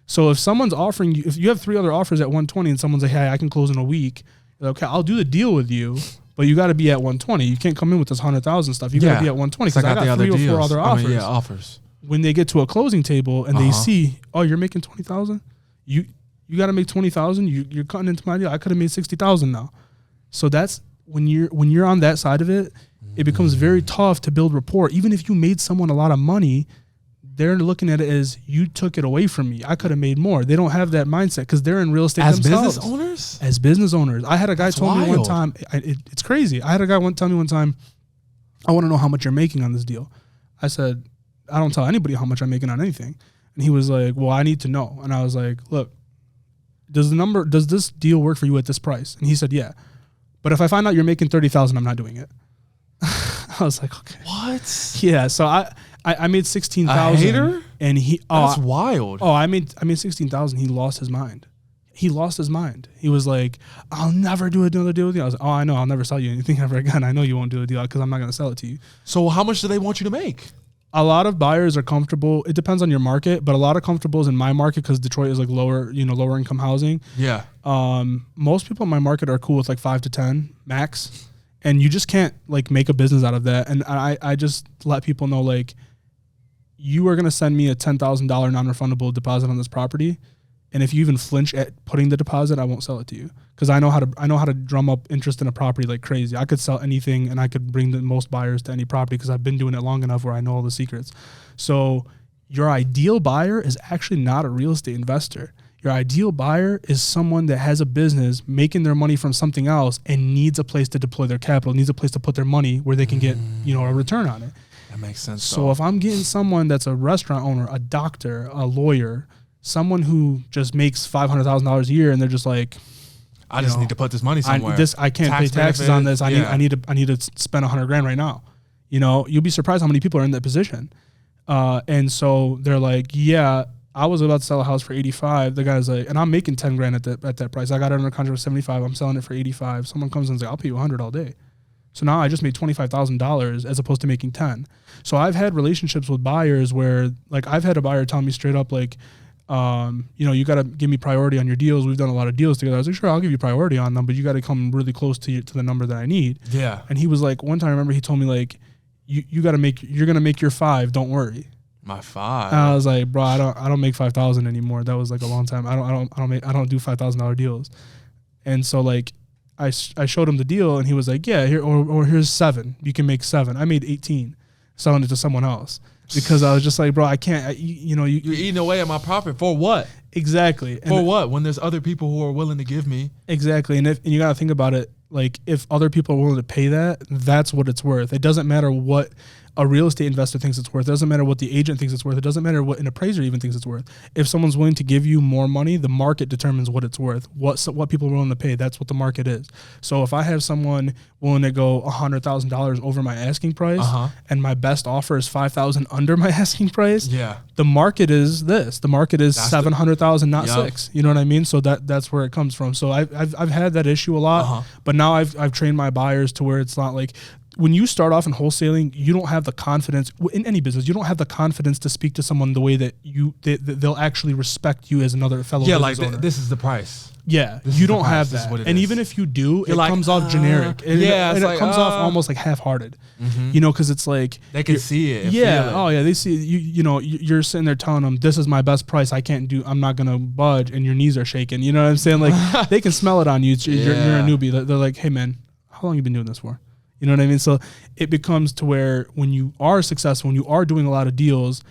So if someone's offering you, if you have 3 other offers at 120 and someone's like, hey, I can close in a week, you're like, okay, I'll do the deal with you, but you got to be at 120. You can't come in with this 100,000 stuff. You got to be at 120 because I got 3 or 4 other offers. Offers. When they get to a closing table and they see, oh, you're making 20,000, you got to make 20,000. You're cutting into my deal. I could have made 60,000 now. So that's when you're on that side of it, it becomes very tough to build rapport. Even if you made someone a lot of money, they're looking at it as you took it away from me. I could have made more. They don't have that mindset because they're in real estate themselves. As business owners. I had a guy tell me one time, it's crazy. I had a guy tell me one time, I want to know how much you're making on this deal. I said, I don't tell anybody how much I'm making on anything. And he was like, well, I need to know. And I was like, look, does this deal work for you at this price? And he said, yeah. But if I find out you're making 30,000, I'm not doing it. I was like, okay. What? Yeah. So I made 16,000. A hater? And that's wild. Oh, I made 16,000. He lost his mind. He was like, I'll never do another deal with you. I was like, oh, I know. I'll never sell you anything ever again. I know you won't do a deal because I'm not going to sell it to you. So how much do they want you to make? A lot of buyers are comfortable. It depends on your market, but a lot of comfortables in my market because Detroit is like lower income housing. Yeah. Most people in my market are cool with like 5 to 10 max, and you just can't like make a business out of that. And I just let people know, like, you are going to send me a $10,000 non-refundable deposit on this property. And if you even flinch at putting the deposit, I won't sell it to you because I know how to drum up interest in a property like crazy. I could sell anything and I could bring the most buyers to any property because I've been doing it long enough where I know all the secrets. So your ideal buyer is actually not a real estate investor. Your ideal buyer is someone that has a business making their money from something else and needs a place to deploy their capital, needs a place to put their money where they can get, a return on it. That makes sense. So if I'm getting someone that's a restaurant owner, a doctor, a lawyer, someone who just makes $500,000 a year, and they're just like, I just need to put this money somewhere. I can't pay taxes on this. I need to spend $100,000 right now. You'll be surprised how many people are in that position. And so they're like, yeah, I was about to sell a house for 85. The guy's like, and I'm making $10,000 at that price. I got it under contract for 75. I'm selling it for 85. Someone comes and says, I'll pay you 100 all day. So now I just made $25,000 as opposed to making 10. So I've had relationships with buyers where, like, I've had a buyer tell me straight up, like, you got to give me priority on your deals. We've done a lot of deals together. I was like, sure, I'll give you priority on them, but you got to come really close to the number that I need. Yeah. And he was like, one time I remember he told me, like, you're going to make your 5. Don't worry. My 5. And I was like, bro, I don't make 5,000 anymore. That was like a long time. I don't do $5,000 deals. And so, like, I showed him the deal and he was like, yeah, here, or here's 7. You can make 7. I made 18 selling it to someone else. Because I was just like, bro, I can't. You're eating away at my profit for what? Exactly. For what? When there's other people who are willing to give me. Exactly. And you got to think about it. Like, if other people are willing to pay that, that's what it's worth. It doesn't matter what a real estate investor thinks it's worth. It doesn't matter what the agent thinks it's worth. It doesn't matter what an appraiser even thinks it's worth. If someone's willing to give you more money, the market determines what it's worth. What people are willing to pay, that's what the market is. So if I have someone willing to go $100,000 over my asking price, and my best offer is $5,000 under my asking price, the market is this. The market is 700,000, not six. You know what I mean? So that's where it comes from. So I've had that issue a lot, but now I've trained my buyers to where it's not like, when you start off in wholesaling, you don't have the confidence in any business. You don't have the confidence to speak to someone the way that they'll actually respect you as another fellow business owner. This is the price. Yeah, you don't have that. And even if you do, it comes off generic. And it comes off almost like half-hearted. You know, because it's like they can see it. Yeah. Oh yeah, they see you. You know, you're sitting there telling them, "This is my best price. I'm not gonna budge," and your knees are shaking. You know what I'm saying? Like they can smell it on you. You're a newbie. They're like, "Hey man, how long you been doing this for?" You know what I mean? So it becomes to where when you are successful, when you are doing a lot of deals,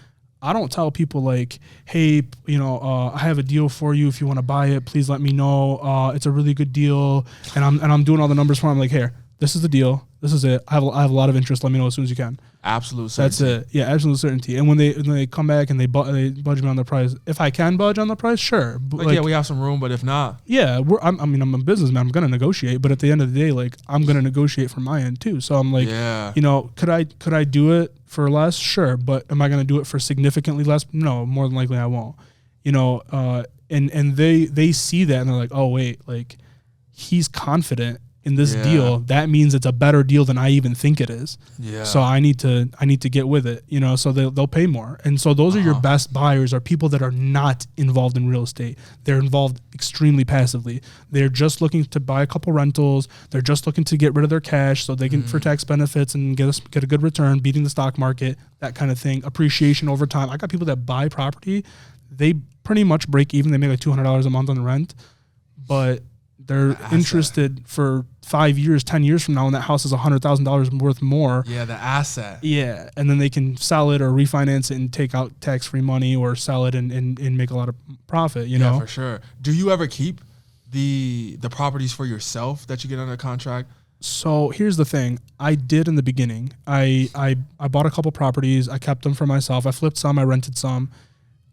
I don't tell people like, hey, you know, I have a deal for you. If you want to buy it, please let me know. It's a really good deal. And I'm doing all the numbers for them. I'm like, here, this is the deal. This is it. I have a lot of interest. Let me know as soon as you can. Absolute certainty. That's it. Yeah, absolute certainty. And when they come back and they budge me on the price, if I can budge on the price, sure. Like, yeah, we have some room, but if not, yeah, I'm a businessman. I'm gonna negotiate, but at the end of the day, like I'm gonna negotiate from my end too. So I'm like, you know, could I do it for less? Sure, but am I gonna do it for significantly less? No, more than likely I won't. You know, and they see that and they're like, oh wait, like he's confident in this deal. That means it's a better deal than I even think it is. Yeah. So I need to get with it, you know, so they'll pay more. And so those are your best buyers, are people that are not involved in real estate. They're involved extremely passively. They're just looking to buy a couple rentals. They're just looking to get rid of their cash so they can, for tax benefits and get a good return, beating the stock market, that kind of thing. Appreciation over time. I got people that buy property. They pretty much break even. They make like $200 a month on the rent, but they're interested for 5 years, 10 years from now, when that house is $100,000 worth more. Yeah, the asset. Yeah, and then they can sell it or refinance it and take out tax-free money, or sell it and make a lot of profit, you know? Yeah, for sure. Do you ever keep the properties for yourself that you get under contract? So here's the thing. I did in the beginning. I bought a couple properties. I kept them for myself. I flipped some. I rented some.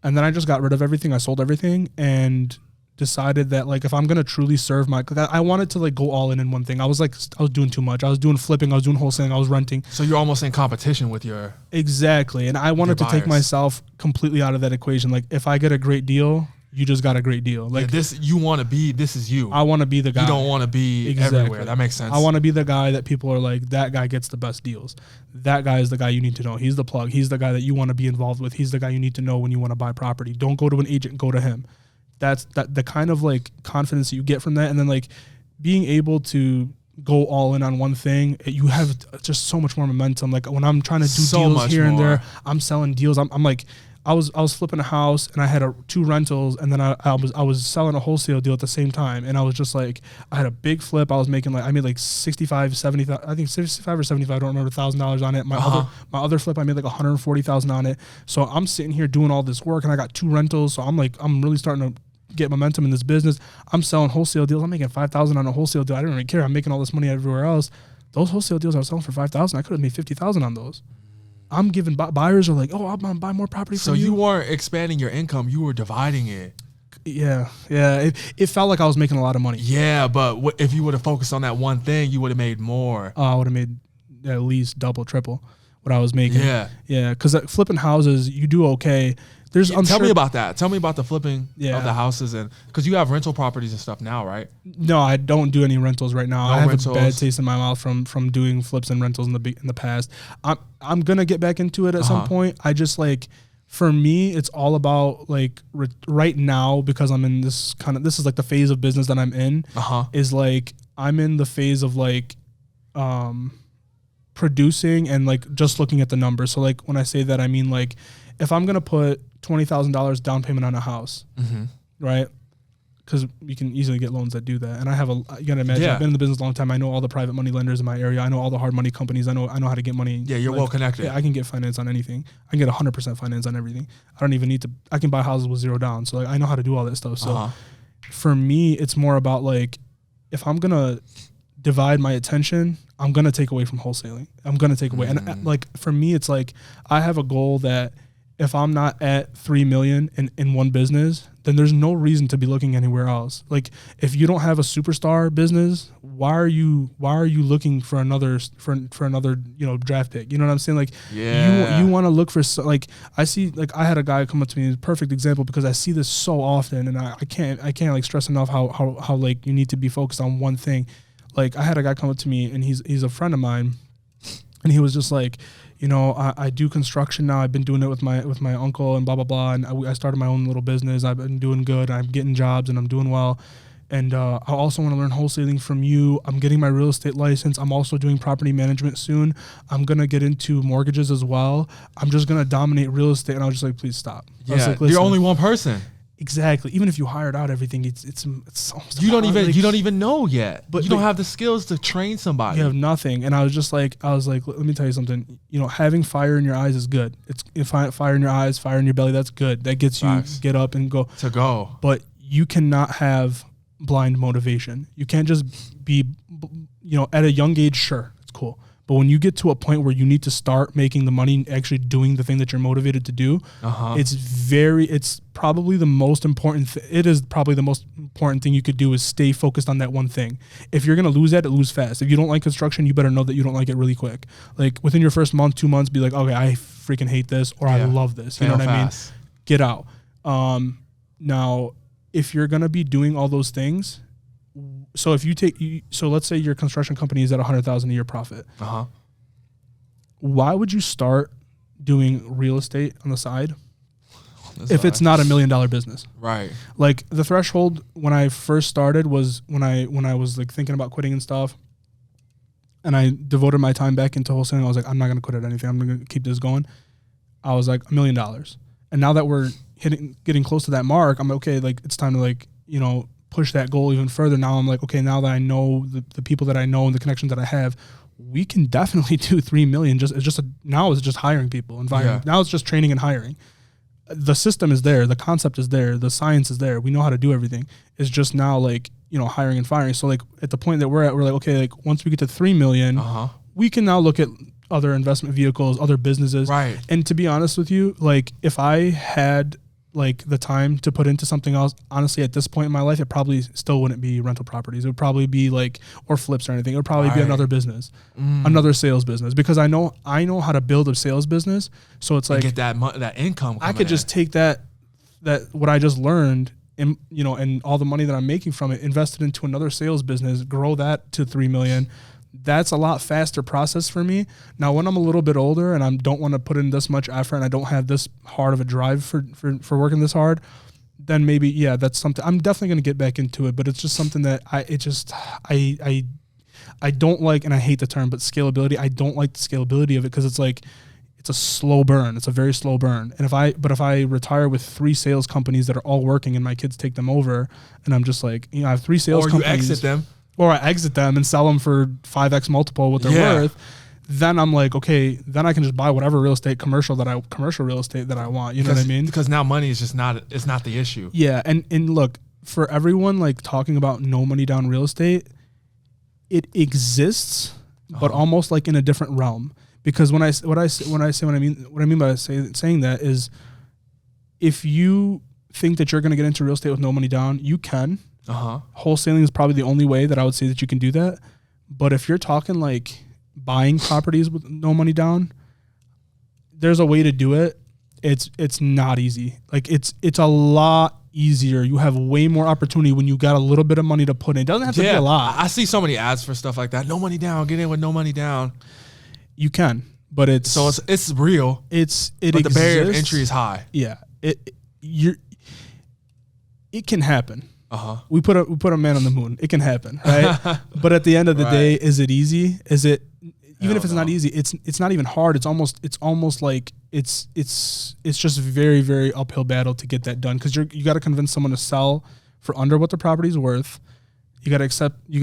And then I just got rid of everything. I sold everything and decided that like if I'm gonna truly serve I wanted to like go all in one thing. I was doing too much. I was doing flipping, I was doing wholesaling, I was renting. So you're almost in competition with your exactly. And I wanted to take myself completely out of that equation. Like if I get a great deal, you just got a great deal. Like this is you. I want to be the guy. You don't want to be everywhere. That makes sense. I want to be the guy that people are like, that guy gets the best deals. That guy is the guy you need to know. He's the plug. He's the guy that you want to be involved with. He's the guy you need to know when you want to buy property. Don't go to an agent, go to him. That's the kind of like confidence that you get from that. And then like being able to go all in on one thing, you have just so much more momentum. Like when I'm trying to do deals here and there, I'm selling deals. I'm like, I was flipping a house and I had 2 rentals, and then I was selling a wholesale deal at the same time. And I was just like, I had a big flip. I made like 65, 70, I think 65 or 75, I don't remember, $1,000 on it. My other flip, I made like 140,000 on it. So I'm sitting here doing all this work and I got 2 rentals. So I'm really starting to get momentum in this business. I'm selling wholesale deals. I'm making $5,000 on a wholesale deal. I don't really care. I'm making all this money everywhere else. Those wholesale deals I was selling for $5,000, I could have made $50,000 on those. I'm giving buyers are like, oh, I'm gonna buy more property from you. So you weren't expanding your income, you were dividing it. Yeah. It felt like I was making a lot of money. Yeah, but if you would have focused on that one thing, you would have made more. I would have made at least double, triple what I was making. Yeah. Because flipping houses, you do okay. Tell me about that. Tell me about the flipping of the houses, and because you have rental properties and stuff now, right? No, I don't do any rentals right now. I have a bad taste in my mouth from doing flips and rentals in the past. I'm gonna get back into it at some point. I just like, for me, it's all about like right now, because I'm in this is like the phase of business that I'm in. Is like I'm in the phase of like producing and like just looking at the numbers. So like when I say that, I mean like if I'm gonna put $20,000 down payment on a house, right? Because you can easily get loans that do that. And you gotta imagine, I've been in the business a long time. I know all the private money lenders in my area. I know all the hard money companies. I know how to get money. Yeah, you're well connected. Yeah, I can get finance on anything. I can get 100% finance on everything. I don't even need to. I can buy houses with 0 down. So like I know how to do all that stuff. So for me, it's more about like if I'm gonna divide my attention, I'm going to take away from wholesaling. I'm going to take away. And like, for me, it's like, I have a goal that if I'm not at 3 million in one business, then there's no reason to be looking anywhere else. Like, if you don't have a superstar business, why are you looking for another draft pick? You know what I'm saying? Like, you want to look for, like, I see, like, I had a guy come up to me, a perfect example, because I see this so often, and I can't like stress enough how like you need to be focused on one thing. Like, I had a guy come up to me, and he's a friend of mine, and he was just like, I do construction now. I've been doing it with my uncle and blah, blah, blah. And I started my own little business. I've been doing good. I'm getting jobs and I'm doing well. And I also want to learn wholesaling from you. I'm getting my real estate license. I'm also doing property management soon. I'm going to get into mortgages as well. I'm just going to dominate real estate. And I was just like, please stop. Yeah, like, you're only one person. Exactly. Even if you hired out everything, it's almost you don't even know yet. But you don't have the skills to train somebody. You have nothing. And I was like, let me tell you something. Having fire in your eyes is good. It's fire in your eyes, fire in your belly. That's good. That gets you get up and go. But you cannot have blind motivation. You can't just be, at a young age. Sure, it's cool. But when you get to a point where you need to start making the money and actually doing the thing that you're motivated to do, it's probably the most important. It is probably the most important thing you could do is stay focused on that one thing. If you're going to lose at it, lose fast. If you don't like construction, you better know that you don't like it really quick. Like, within your first month, 2 months, be like, okay, I freaking hate this, or I love this. You know what I mean? Get out. Now, if you're going to be doing all those things, so if let's say your construction company is at $100,000 a year profit. Why would you start doing real estate on the side if it's not $1 million business? Right. Like, the threshold when I first started was when I was like thinking about quitting and stuff, and I devoted my time back into wholesaling. I was like, I'm not going to quit at anything. I'm going to keep this going. I was like, $1 million. And now that we're getting close to that mark, I'm okay. Like, it's time to push that goal even further. Now I'm like, okay, now that I know the people that I know and the connections that I have, we can definitely do 3 million. Now it's just hiring people and now it's just training and hiring. The system is there. The concept is there. The science is there. We know how to do everything. It's just now like, hiring and firing. So like at the point that we're at, we're like, okay, like once we get to 3 million, we can now look at other investment vehicles, other businesses. Right. And to be honest with you, like if I had like the time to put into something else, honestly, at this point in my life, it probably still wouldn't be rental properties. It would probably be like, or flips or anything. It would probably be another business, another sales business, because I know how to build a sales business. So it's like, get that income. I could just take that what I just learned and, and all the money that I'm making from it, invest it into another sales business, grow that to 3 million. That's a lot faster process for me. Now, when I'm a little bit older and I don't want to put in this much effort and I don't have this hard of a drive for working this hard, then maybe, that's something I'm definitely going to get back into it. But it's just something that I don't like, and I hate the term, but scalability. I don't like the scalability of it because it's like, it's a slow burn. It's a very slow burn. And if I retire with 3 sales companies that are all working and my kids take them over, and I'm just like, I have 3 sales companies. Or you exit them. Or I exit them and sell them for 5x multiple what they're worth, then I'm like, okay, then I can just buy whatever commercial real estate that I want. You know what I mean? Because now money is just not the issue. Yeah, and look, for everyone like talking about no money down real estate, it exists, but almost like in a different realm. Because what I mean by saying that is, if you think that you're going to get into real estate with no money down, you can. Wholesaling is probably the only way that I would say that you can do that. But if you're talking like buying properties with no money down, there's a way to do it. It's not easy. Like it's a lot easier. You have way more opportunity when you got a little bit of money to put in. It doesn't have to be a lot. I see so many ads for stuff like that. No money down. Get in with no money down. You can, but it's real. But the barrier of entry is high. Yeah. It can happen. We put a man on the moon. It can happen, right? But at the end of the day, is it easy? Is it even if it's not easy? It's not even hard. It's almost like it's just very, very uphill battle to get that done, because you got to convince someone to sell for under what the property's worth. You got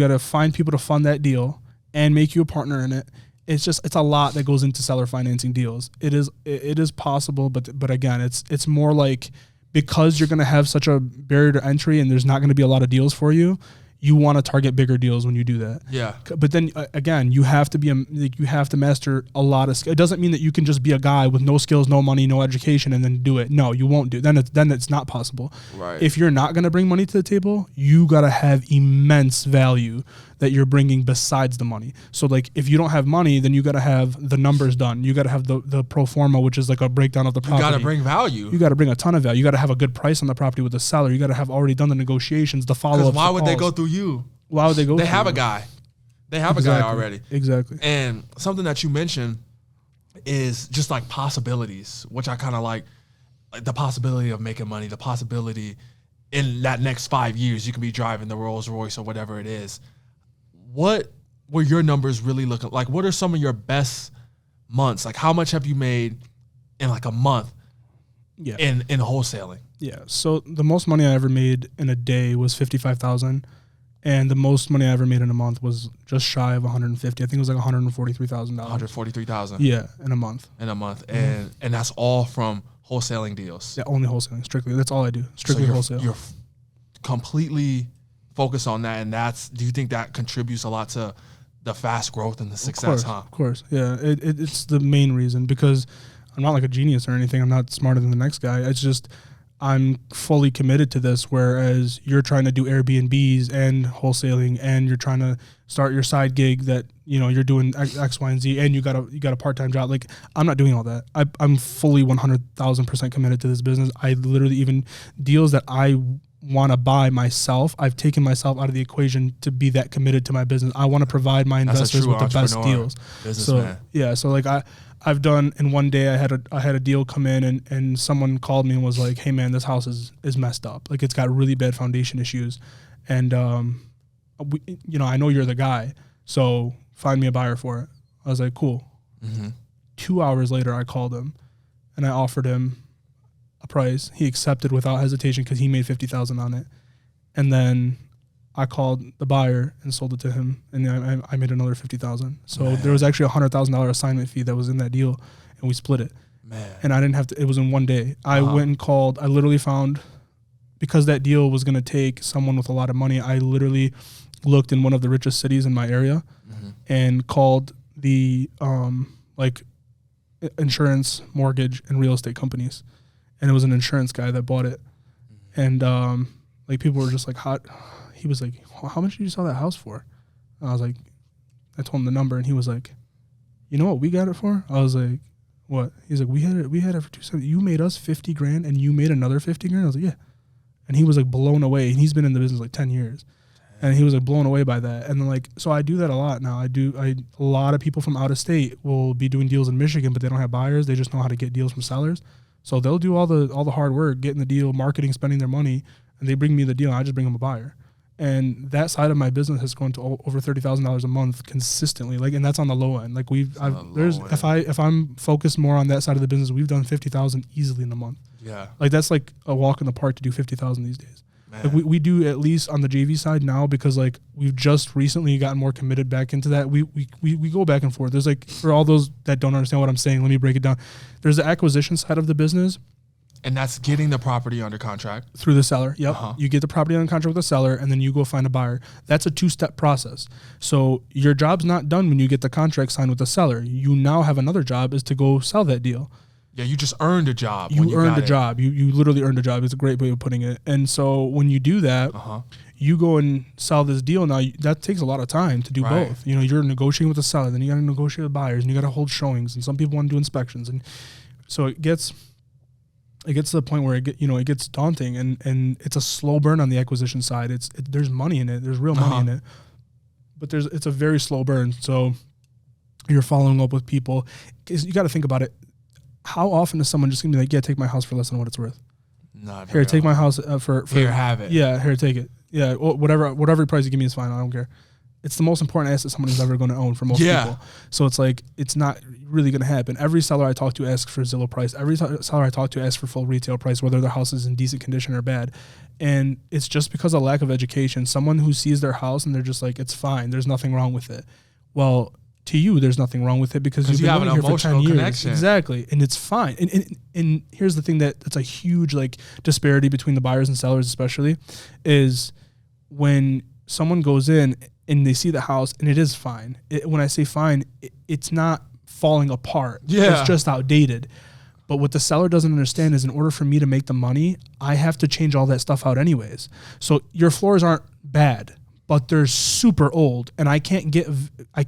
to find people to fund that deal and make you a partner in it. It's a lot that goes into seller financing deals. It is possible, but again, it's more like, because you're going to have such a barrier to entry and there's not going to be a lot of deals for you, you want to target bigger deals when you do that. Yeah. But then again, you have to you have to master a lot of. It doesn't mean that you can just be a guy with no skills, no money, no education, and then do it. No, you won't do. Then it's not possible. Right. If you're not going to bring money to the table, you got to have immense value that you're bringing besides the money. So like, if you don't have money, then you got to have the numbers done. You got to have the pro forma, which is like a breakdown of the property. You got to bring value. You got to bring a ton of value. You got to have a good price on the property with the seller. You got to have already done the negotiations, the follow-ups. Why would they go through you? Why would they go? They have a guy. They have a guy already. Exactly. And something that you mentioned is just like possibilities, which I kind of like the possibility of making money, the possibility in that next 5 years you can be driving the Rolls Royce or whatever it is. What were your numbers really looking like? What are some of your best months? Like, how much have you made in like a month in wholesaling? Yeah. So the most money I ever made in a day was $55,000. And the most money I ever made in a month was just shy of 150. I think it was like $143,000. 143,000. Yeah, in a month. And that's all from wholesaling deals. Yeah, only wholesaling. Strictly. That's all I do. Strictly wholesale. You're completely focused on that, and do you think that contributes a lot to the fast growth and the success? Of course. Yeah, it's the main reason, because I'm not like a genius or anything. I'm not smarter than the next guy. It's just I'm fully committed to this, whereas you're trying to do Airbnbs and wholesaling, and you're trying to start your side gig that, you know, you're doing X, Y, and Z, and you got a part-time job. Like, I'm not doing all that. I'm fully 100,000% committed to this business. I literally, even deals that I want to buy myself, I've taken myself out of the equation to be that committed to my business. I want to provide my investors with the best deals. So yeah, so like I've done, in one day I had a deal come in, and someone called me and was like, hey man, this house is messed up. Like, it's got really bad foundation issues. And, you know, I know you're the guy, so find me a buyer for it. I was like, cool. Mm-hmm. 2 hours later, I called him and I offered him a price. He accepted without hesitation because he made $50,000 on it. And then I called the buyer and sold it to him, and I made another $50,000. So there was actually $100,000 assignment fee that was in that deal, and we split it. Man. And I didn't have to. It was in one day. I went and called. I literally found, because that deal was going to take someone with a lot of money, I literally looked in one of the richest cities in my area and called the like insurance, mortgage, and real estate companies, and it was an insurance guy that bought it, and like people were just like hot. He was like, how much did you sell that house for? And I was like, I told him the number, and he was like, you know what we got it for? I was like, what? He's like, we had it for $270. You made us $50,000 and you made another $50,000? I was like, yeah. And he was like blown away. And he's been in the business like 10 years. And he was like blown away by that. And then like, so I do that a lot now. A lot of people from out of state will be doing deals in Michigan, but they don't have buyers. They just know how to get deals from sellers. So they'll do all the hard work, getting the deal, marketing, spending their money, and they bring me the deal, and I just bring them a buyer. And that side of my business has grown to over $30,000 a month consistently. Like, and that's on the low end. Like if I'm focused more on that side of the business, we've done 50,000 easily in a month. Yeah. Like, that's like a walk in the park to do 50,000 these days. Man. Like we do, at least on the JV side now, because like we've just recently gotten more committed back into that. We go back and forth. There's like, for all those that don't understand what I'm saying, let me break it down. There's the acquisition side of the business. And that's getting the property under contract. Through the seller, yep. You get the property under contract with the seller, and then you go find a buyer. That's a 2-step process. So your job's not done when you get the contract signed with the seller. You now have another job, is to go sell that deal. Yeah, you just earned a job. You earned a job. You literally earned a job. It's a great way of putting it. And so when you do that, you go and sell this deal. Now, that takes a lot of time to do both. You know, you're negotiating with the seller, then you got to negotiate with buyers, and you got to hold showings, and some people want to do inspections. And so it gets to the point where it gets daunting, and it's a slow burn on the acquisition side. There's money in it. There's real money in it, but it's a very slow burn. So you're following up with people. You got to think about it. How often is someone just gonna be like, yeah, take my house for less than what it's worth? Not here, take my house for here, have it. Yeah, here, take it. Yeah, whatever price you give me is fine. I don't care. It's the most important asset someone is ever going to own for most people. So it's like, it's not really going to happen. Every seller I talk to asks for Zillow price. Every seller I talk to asks for full retail price, whether their house is in decent condition or bad. And it's just because of lack of education. Someone who sees their house and they're just like, it's fine, there's nothing wrong with it. Well, to you, there's nothing wrong with it because you've been living here for 10 years. Connection. Exactly. And it's fine. And here's the thing that's a huge like disparity between the buyers and sellers, especially, is when someone goes in and they see the house and it is fine. When I say fine, it's not falling apart. Yeah. It's just outdated. But what the seller doesn't understand is in order for me to make the money, I have to change all that stuff out anyways. So your floors aren't bad, but they're super old, and I can't get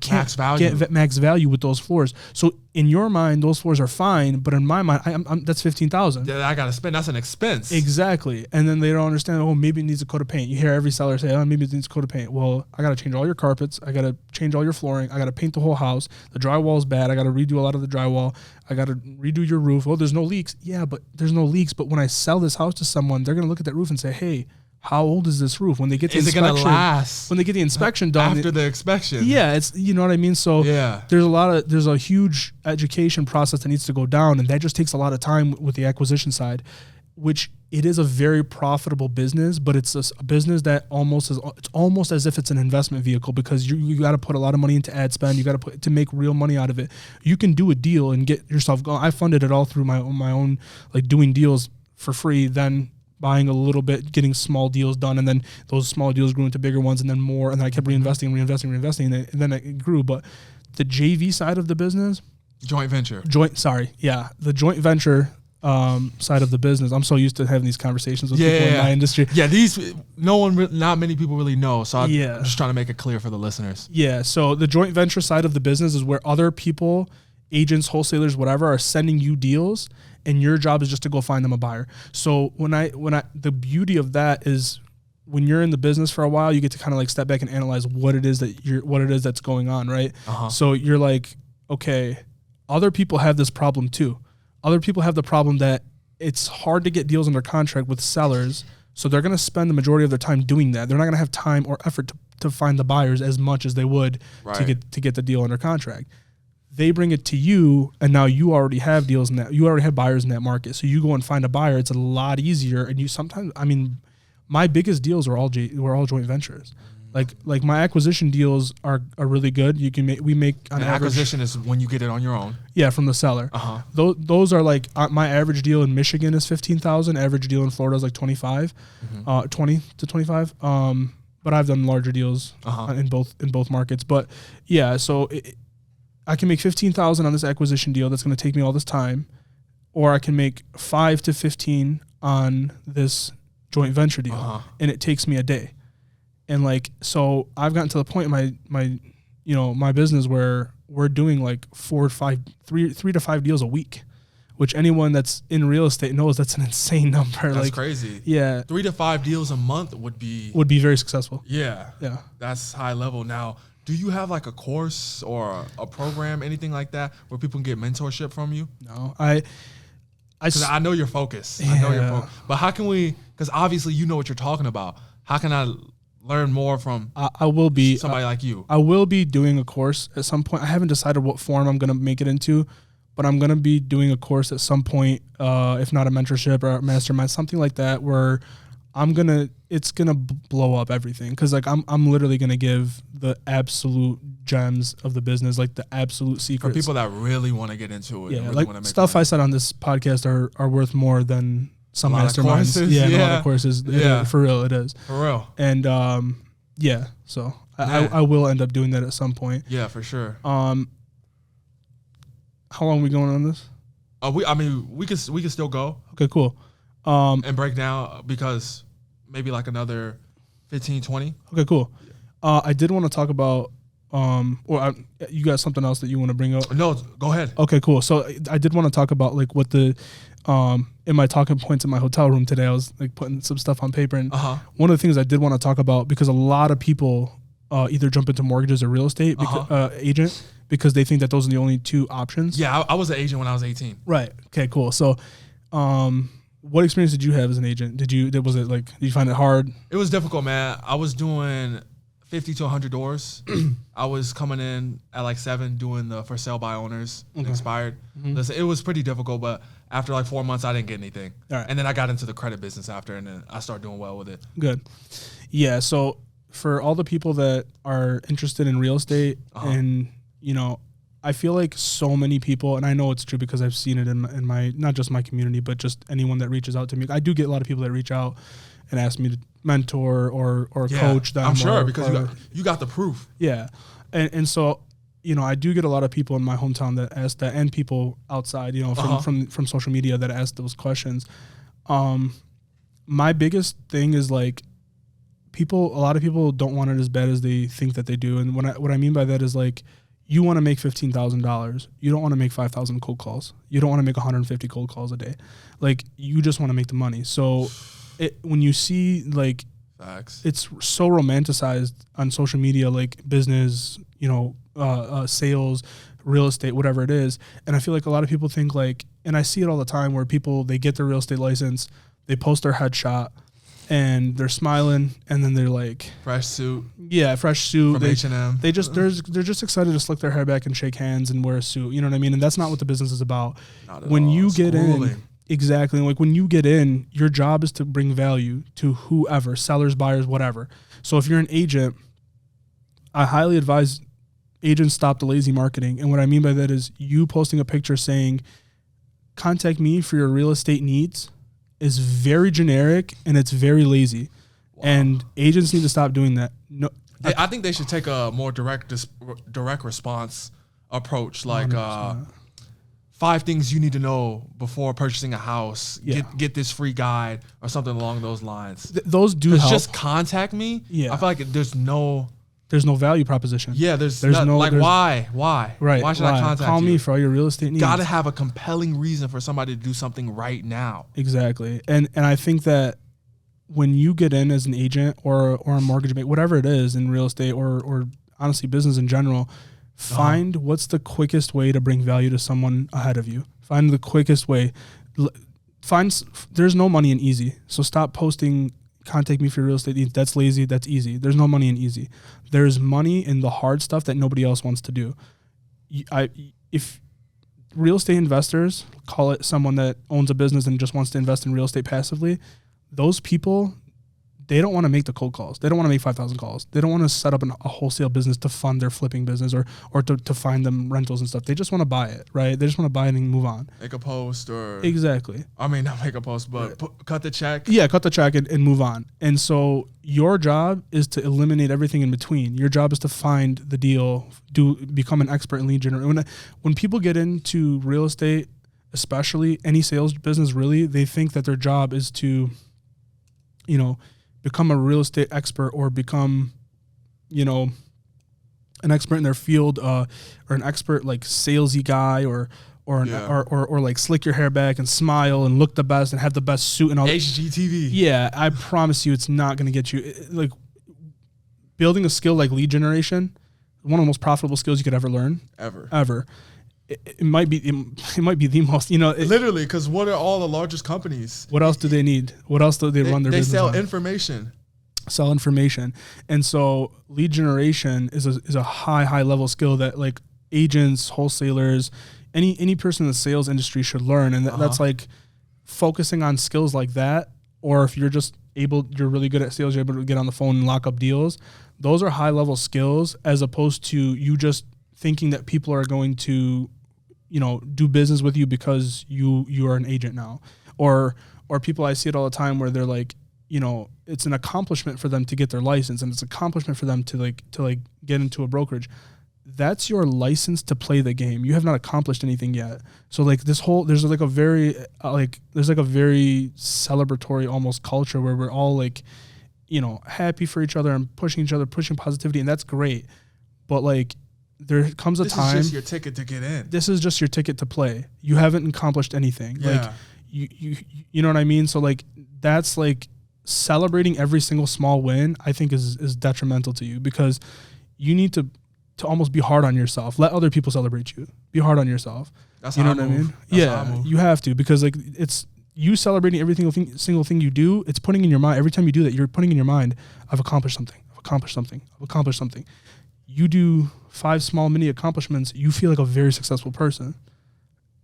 max value with those floors. So in your mind, those floors are fine, but in my mind, that's $15,000. Yeah, I gotta spend. That's an expense. Exactly, and then they don't understand. Oh, maybe it needs a coat of paint. You hear every seller say, "Oh, maybe it needs a coat of paint." Well, I gotta change all your carpets. I gotta change all your flooring. I gotta paint the whole house. The drywall is bad. I gotta redo a lot of the drywall. I gotta redo your roof. Oh, there's no leaks. Yeah, but there's no leaks. But when I sell this house to someone, they're gonna look at that roof and say, "Hey, how old is this roof?" When they get the inspection, is it gonna last? When they get the inspection done after the inspection? Yeah, it's, you know what I mean. So yeah, there's a huge education process that needs to go down, and that just takes a lot of time with the acquisition side, which it is a very profitable business, but it's a business that it's almost as if it's an investment vehicle, because you got to put a lot of money into ad spend. You got to put to make real money out of it. You can do a deal and get yourself going. I funded it all through my own like doing deals for free, then buying a little bit, getting small deals done, and then those small deals grew into bigger ones, and then more, and then I kept reinvesting, and then it grew. But the JV side of the business, the joint venture side of the business, I'm so used to having these conversations with people in my industry. Yeah, not many people really know, so I'm just trying to make it clear for the listeners. Yeah, so the joint venture side of the business is where other people, agents, wholesalers, whatever, are sending you deals, and your job is just to go find them a buyer. So the beauty of that is when you're in the business for a while, you get to kind of like step back and analyze what it is that's going on, right? So you're like, okay, other people have this problem too. Other people have the problem that it's hard to get deals under contract with sellers, so they're going to spend the majority of their time doing that. They're not going to have time or effort to find the buyers as much as they would to get the deal under contract. They bring it to you, and now you already have deals in that. You already have buyers in that market, so you go and find a buyer. It's a lot easier, and you sometimes. I mean, my biggest deals were all joint ventures. Like my acquisition deals are really good. We make on average. Acquisition is when you get it on your own. Yeah, from the seller. Those are like my average deal in Michigan is $15,000. Average deal in Florida is like 25, 20 to 25. But I've done larger deals in both markets. But yeah, so I can make $15,000 on this acquisition deal that's going to take me all this time, or I can make 5 to 15 on this joint venture deal, and it takes me a day. And like, so I've gotten to the point in my business where we're doing like 3 to 5 deals a week, which anyone that's in real estate knows that's an insane number. That's crazy. Yeah. 3 to 5 deals a month would be very successful. Yeah. Yeah. That's high level. Now, do you have like a course or a program, anything like that, where people can get mentorship from you? No, because I know your focus. Yeah. I know your focus. But how can we, because obviously you know what you're talking about. How can I learn more from somebody like you? I will be doing a course at some point. I haven't decided what form I'm going to make it into, but I'm going to be doing a course at some point, if not a mentorship or a mastermind, something like that, where it's going to blow up everything. Cause like I'm literally going to give the absolute gems of the business, like the absolute secrets. For people that really want to get into it. Yeah. Really like stuff I said on this podcast are worth more than some masterminds. A lot of courses. Yeah. For real. It is. For real. And, so I will end up doing that at some point. Yeah, for sure. How long are we going on this? We can still go. Okay, cool. And break down, because maybe like another 15, 20. Okay, cool. I did want to talk about, you got something else that you want to bring up? No, go ahead. Okay, cool. So I did want to talk about like what in my talking points in my hotel room today, I was like putting some stuff on paper. And one of the things I did want to talk about, because a lot of people either jump into mortgages or real estate agent, because they think that those are the only two options. Yeah, I was an agent when I was 18. Right. Okay, cool. So, what experience did you have as an agent? Did you find it hard? It was difficult, man. I was doing 50 to 100 doors. I was coming in at like 7 doing the for sale by owners, expired. Listen, it was pretty difficult, but after like 4 months, I didn't get anything. All right. And then I got into the credit business after, and then I started doing well with it. Good. Yeah. So for all the people that are interested in real estate and, I feel like so many people, and I know it's true because I've seen it in my not just my community, but just anyone that reaches out to me. I do get a lot of people that reach out and ask me to mentor or coach them. I'm sure because you got the proof. Yeah, and so I do get a lot of people in my hometown that ask that, and people outside, from social media that ask those questions. My biggest thing is like a lot of people don't want it as bad as they think that they do, and what I mean by that is like, you want to make $15,000. You don't want to make 5,000 cold calls. You don't want to make 150 cold calls a day. Like, you just want to make the money. So when you see like, facts, it's so romanticized on social media, like business, sales, real estate, whatever it is. And I feel like a lot of people think like, and I see it all the time where they get their real estate license, they post their headshot, and they're smiling, and then they're like, fresh suit. Yeah, fresh suit. From H&M. They're just excited to slick their hair back and shake hands and wear a suit. You know what I mean? And that's not what the business is about. Not at when all. you get Schooling. in, exactly. Like when you get in, your job is to bring value to whoever, sellers, buyers, whatever. So if you're an agent, I highly advise agents stop the lazy marketing. And what I mean by that is you posting a picture saying, contact me for your real estate needs, is very generic and it's very lazy. Wow. And agents need to stop doing that. No, I think they should take a more direct response approach, like 5 things you need to know before purchasing a house. Yeah. Get this free guide or something along those lines. Those do help. Just contact me. Yeah. I feel like there's no value proposition. Yeah, there's no like why? Right. Why should I contact Call you? me for all your real estate needs. Gotta have a compelling reason for somebody to do something right now. Exactly. And I think that when you get in as an agent or a mortgage bank, whatever it is in real estate or honestly business in general, find what's the quickest way to bring value to someone ahead of you. Find the quickest way. There's no money in easy. So stop posting contact me for real estate needs. That's lazy. That's easy. There's no money in easy. There's money in the hard stuff that nobody else wants to do. If real estate investors, call it someone that owns a business and just wants to invest in real estate passively, those people, they don't want to make the cold calls. They don't want to make 5,000 calls. They don't want to set up a wholesale business to fund their flipping business or to find them rentals and stuff. They just want to buy it, right? They just want to buy it and move on. Make a post or... Exactly. I mean, not make a post, but cut the check. Yeah, cut the check and move on. And so your job is to eliminate everything in between. Your job is to find the deal, become an expert in lead generation. When people get into real estate, especially any sales business really, they think that their job is to, become a real estate expert or become, an expert in their field, or an expert like salesy guy or like slick your hair back and smile and look the best and have the best suit and all. HGTV. Yeah, I promise you, it's not going to get you. Like building a skill like lead generation, one of the most profitable skills you could ever learn. Ever. It might be the most, literally, because what are all the largest companies? What else do they need? What else do they run their business on? They sell information. And so lead generation is a high level skill that like agents, wholesalers, any person in the sales industry should learn. And that's like focusing on skills like that. Or if you're really good at sales, you're able to get on the phone and lock up deals. Those are high level skills as opposed to you just thinking that people are going to do business with you because you are an agent now, or people, I see it all the time where they're like, it's an accomplishment for them to get their license and it's an accomplishment for them to get into a brokerage. That's your license to play the game. You have not accomplished anything yet. So like there's a very celebratory almost culture where we're all like, happy for each other and pushing each other, pushing positivity. And that's great. But like, there comes a time. This is just your ticket to get in. This is just your ticket to play. You haven't accomplished anything. Yeah. Like you know what I mean? So like that's like celebrating every single small win, I think is detrimental to you because you need to almost be hard on yourself. Let other people celebrate you. Be hard on yourself. That's you know how I what move. I mean? That's how I move. You have to because like it's you celebrating every single thing you do. It's putting in your mind every time you do that. You're putting in your mind, I've accomplished something. I've accomplished something. I've accomplished something. You do 5 small mini accomplishments, you feel like a very successful person,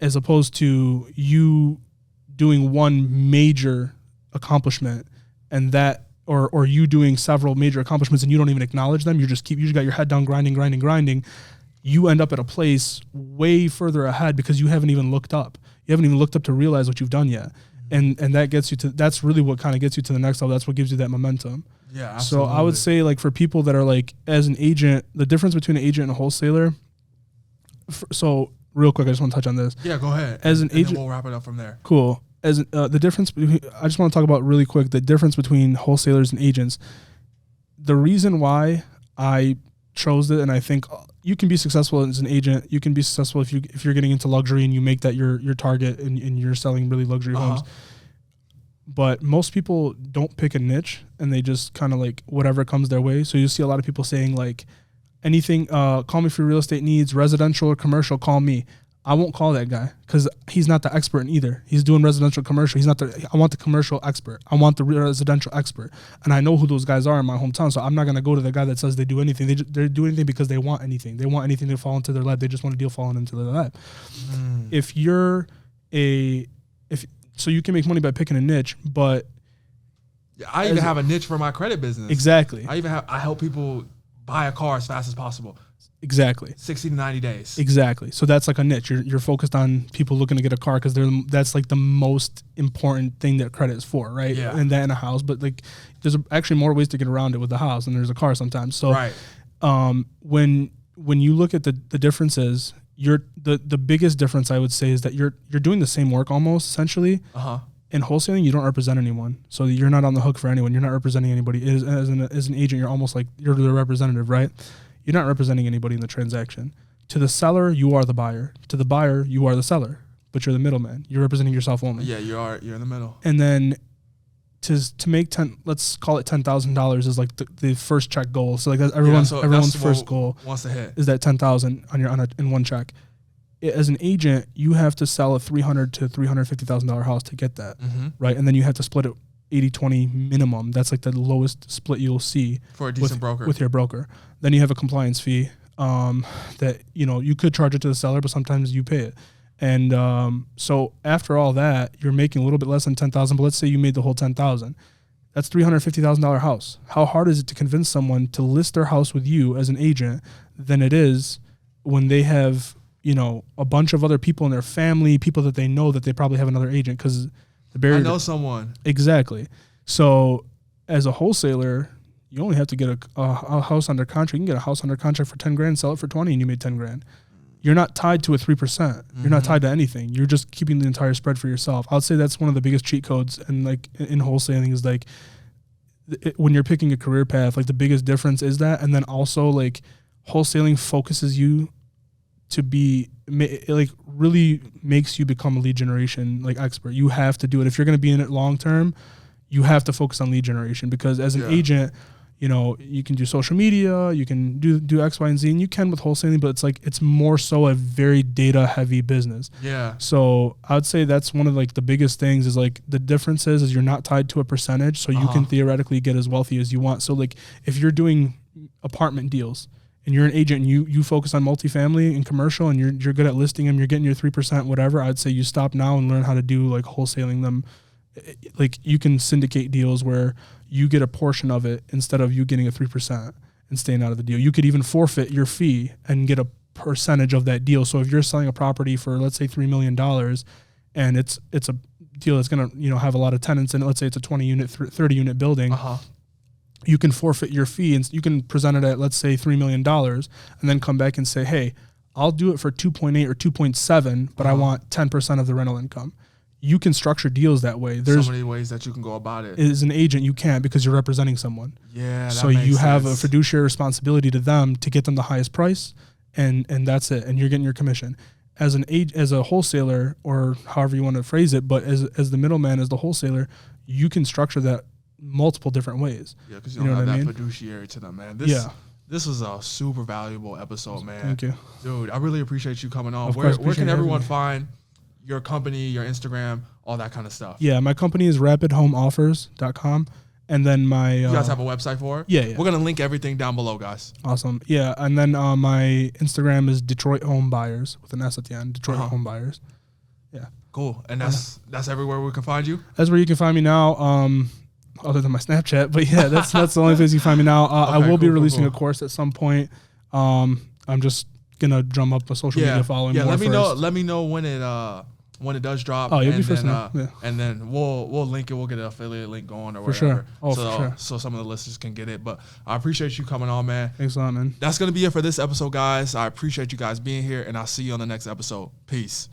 as opposed to you doing one major accomplishment and that, or you doing several major accomplishments and you don't even acknowledge them. You just got your head down grinding. you end up at a place way further ahead because you haven't even looked up. You haven't even looked up to realize what you've done yet. And that gets you to, that's really what kind of gets you to the next level. That's what gives you that momentum. Yeah, absolutely. So I would say, like, for people that are like, as an agent, the difference between an agent and a wholesaler. So real quick, I just want to touch on this. Yeah, go ahead. As an agent, then we'll wrap it up from there. Cool. As the difference between, I just want to talk about really quick the difference between wholesalers and agents. The reason why I chose it, and I think you can be successful as an agent. You can be successful if you're getting into luxury and you make that your target and you're selling really luxury homes. But most people don't pick a niche and they just kind of like whatever comes their way. So you see a lot of people saying like anything, call me for real estate needs, residential or commercial, call me. I won't call that guy because he's not the expert in either. He's doing residential, commercial. I want the commercial expert. I want the residential expert. And I know who those guys are in my hometown. So I'm not going to go to the guy that says they do anything. They do anything because they want anything. They want anything to fall into their lap. They just want a deal falling into their lap. If you're so you can make money by picking a niche, but I even have a niche for my credit business. Exactly. I help people buy a car as fast as possible. Exactly. 60 to 90 days. Exactly. So that's like a niche. You're focused on people looking to get a car because that's like the most important thing that credit is for, right? Yeah. And that in a house, but like there's actually more ways to get around it with the house than there's a car sometimes. So right. When you look at the differences, the biggest difference I would say is that you're doing the same work almost essentially. In wholesaling, you don't represent anyone, so you're not on the hook for anyone. You're not representing anybody. As an agent, you're almost like you're the representative, right? You're not representing anybody in the transaction. To the seller, you are the buyer. To the buyer, you are the seller, but you're the middleman. You're representing yourself only. Yeah, you're in the middle. And then to make let's call it $10,000 is like the first check goal. So like everyone's first goal wants to hit is that 10,000 in one check. As an agent, you have to sell a $300,000 to $350,000 house to get that, right? And then you have to split it 80-20 minimum. That's like the lowest split you'll see for a decent broker with your broker. Then you have a compliance fee that you could charge it to the seller, but sometimes you pay it. And so after all that, you're making a little bit less than $10,000. But let's say you made the whole $10,000. That's $350,000 house. How hard is it to convince someone to list their house with you as an agent than it is when they have a bunch of other people in their family, people that they know that they probably have another agent because the barrier. I know someone. Exactly. So as a wholesaler, you only have to get a house under contract. You can get a house under contract for $10,000, sell it for $20,000, and you made $10,000. You're not tied to a 3%. You're not tied to anything. You're just keeping the entire spread for yourself. I would say that's one of the biggest cheat codes, and like in wholesaling is like when you're picking a career path, like the biggest difference is that, and then also like wholesaling focuses you to be like really makes you become a lead generation like expert. You have to do it if you're going to be in it long term. You have to focus on lead generation because as an agent, you can do social media, you can do X, Y, and Z, and you can with wholesaling, but it's more so a very data heavy business. Yeah. So I would say that's one of like the biggest things is like the difference is you're not tied to a percentage, so you can theoretically get as wealthy as you want. So like if you're doing apartment deals and you're an agent and you focus on multifamily and commercial and you're good at listing them, you're getting your 3%, whatever, I'd say you stop now and learn how to do like wholesaling them. Like you can syndicate deals where you get a portion of it instead of you getting a 3% and staying out of the deal. You could even forfeit your fee and get a percentage of that deal. So if you're selling a property for, let's say $3 million and it's a deal that's going to, have a lot of tenants in it, let's say it's a 20 unit, 30 unit building, you can forfeit your fee and you can present it at, let's say $3 million and then come back and say, hey, I'll do it for 2.8 or 2.7, but I want 10% of the rental income. You can structure deals that way. There's so many ways that you can go about it. As an agent, you can't because you're representing someone. Yeah, so you have a fiduciary responsibility to them to get them the highest price, and that's it. And you're getting your commission. As a wholesaler, or however you want to phrase it, but as the middleman, as the wholesaler, you can structure that multiple different ways. Yeah, because you don't have that fiduciary to them, man. This was a super valuable episode, man. Thank you. Dude, I really appreciate you coming on. Of course, where can everyone find your company, your Instagram, all that kind of stuff? Yeah, my company is rapidhomeoffers.com. And then you guys have a website for it? Yeah. We're going to link everything down below, guys. Awesome. Yeah, and then my Instagram is Detroit Home Buyers with an S at the end, Detroit Home Buyers. Yeah. Cool. And that's everywhere we can find you? That's where you can find me now. Other than my Snapchat, but yeah, that's the only place you can find me now. I will be releasing a course at some point. I'm just gonna drum up a social media following. Yeah, more let me first. know. Let me know when it does drop. Oh, you'll be and first then, to know. Yeah. And then we'll link it. We'll get an affiliate link going or For whatever. sure. Oh, so, for sure. So some of the listeners can get it. But I appreciate you coming on, man. Thanks a lot, man. That's gonna be it for this episode, guys. I appreciate you guys being here, and I'll see you on the next episode. Peace.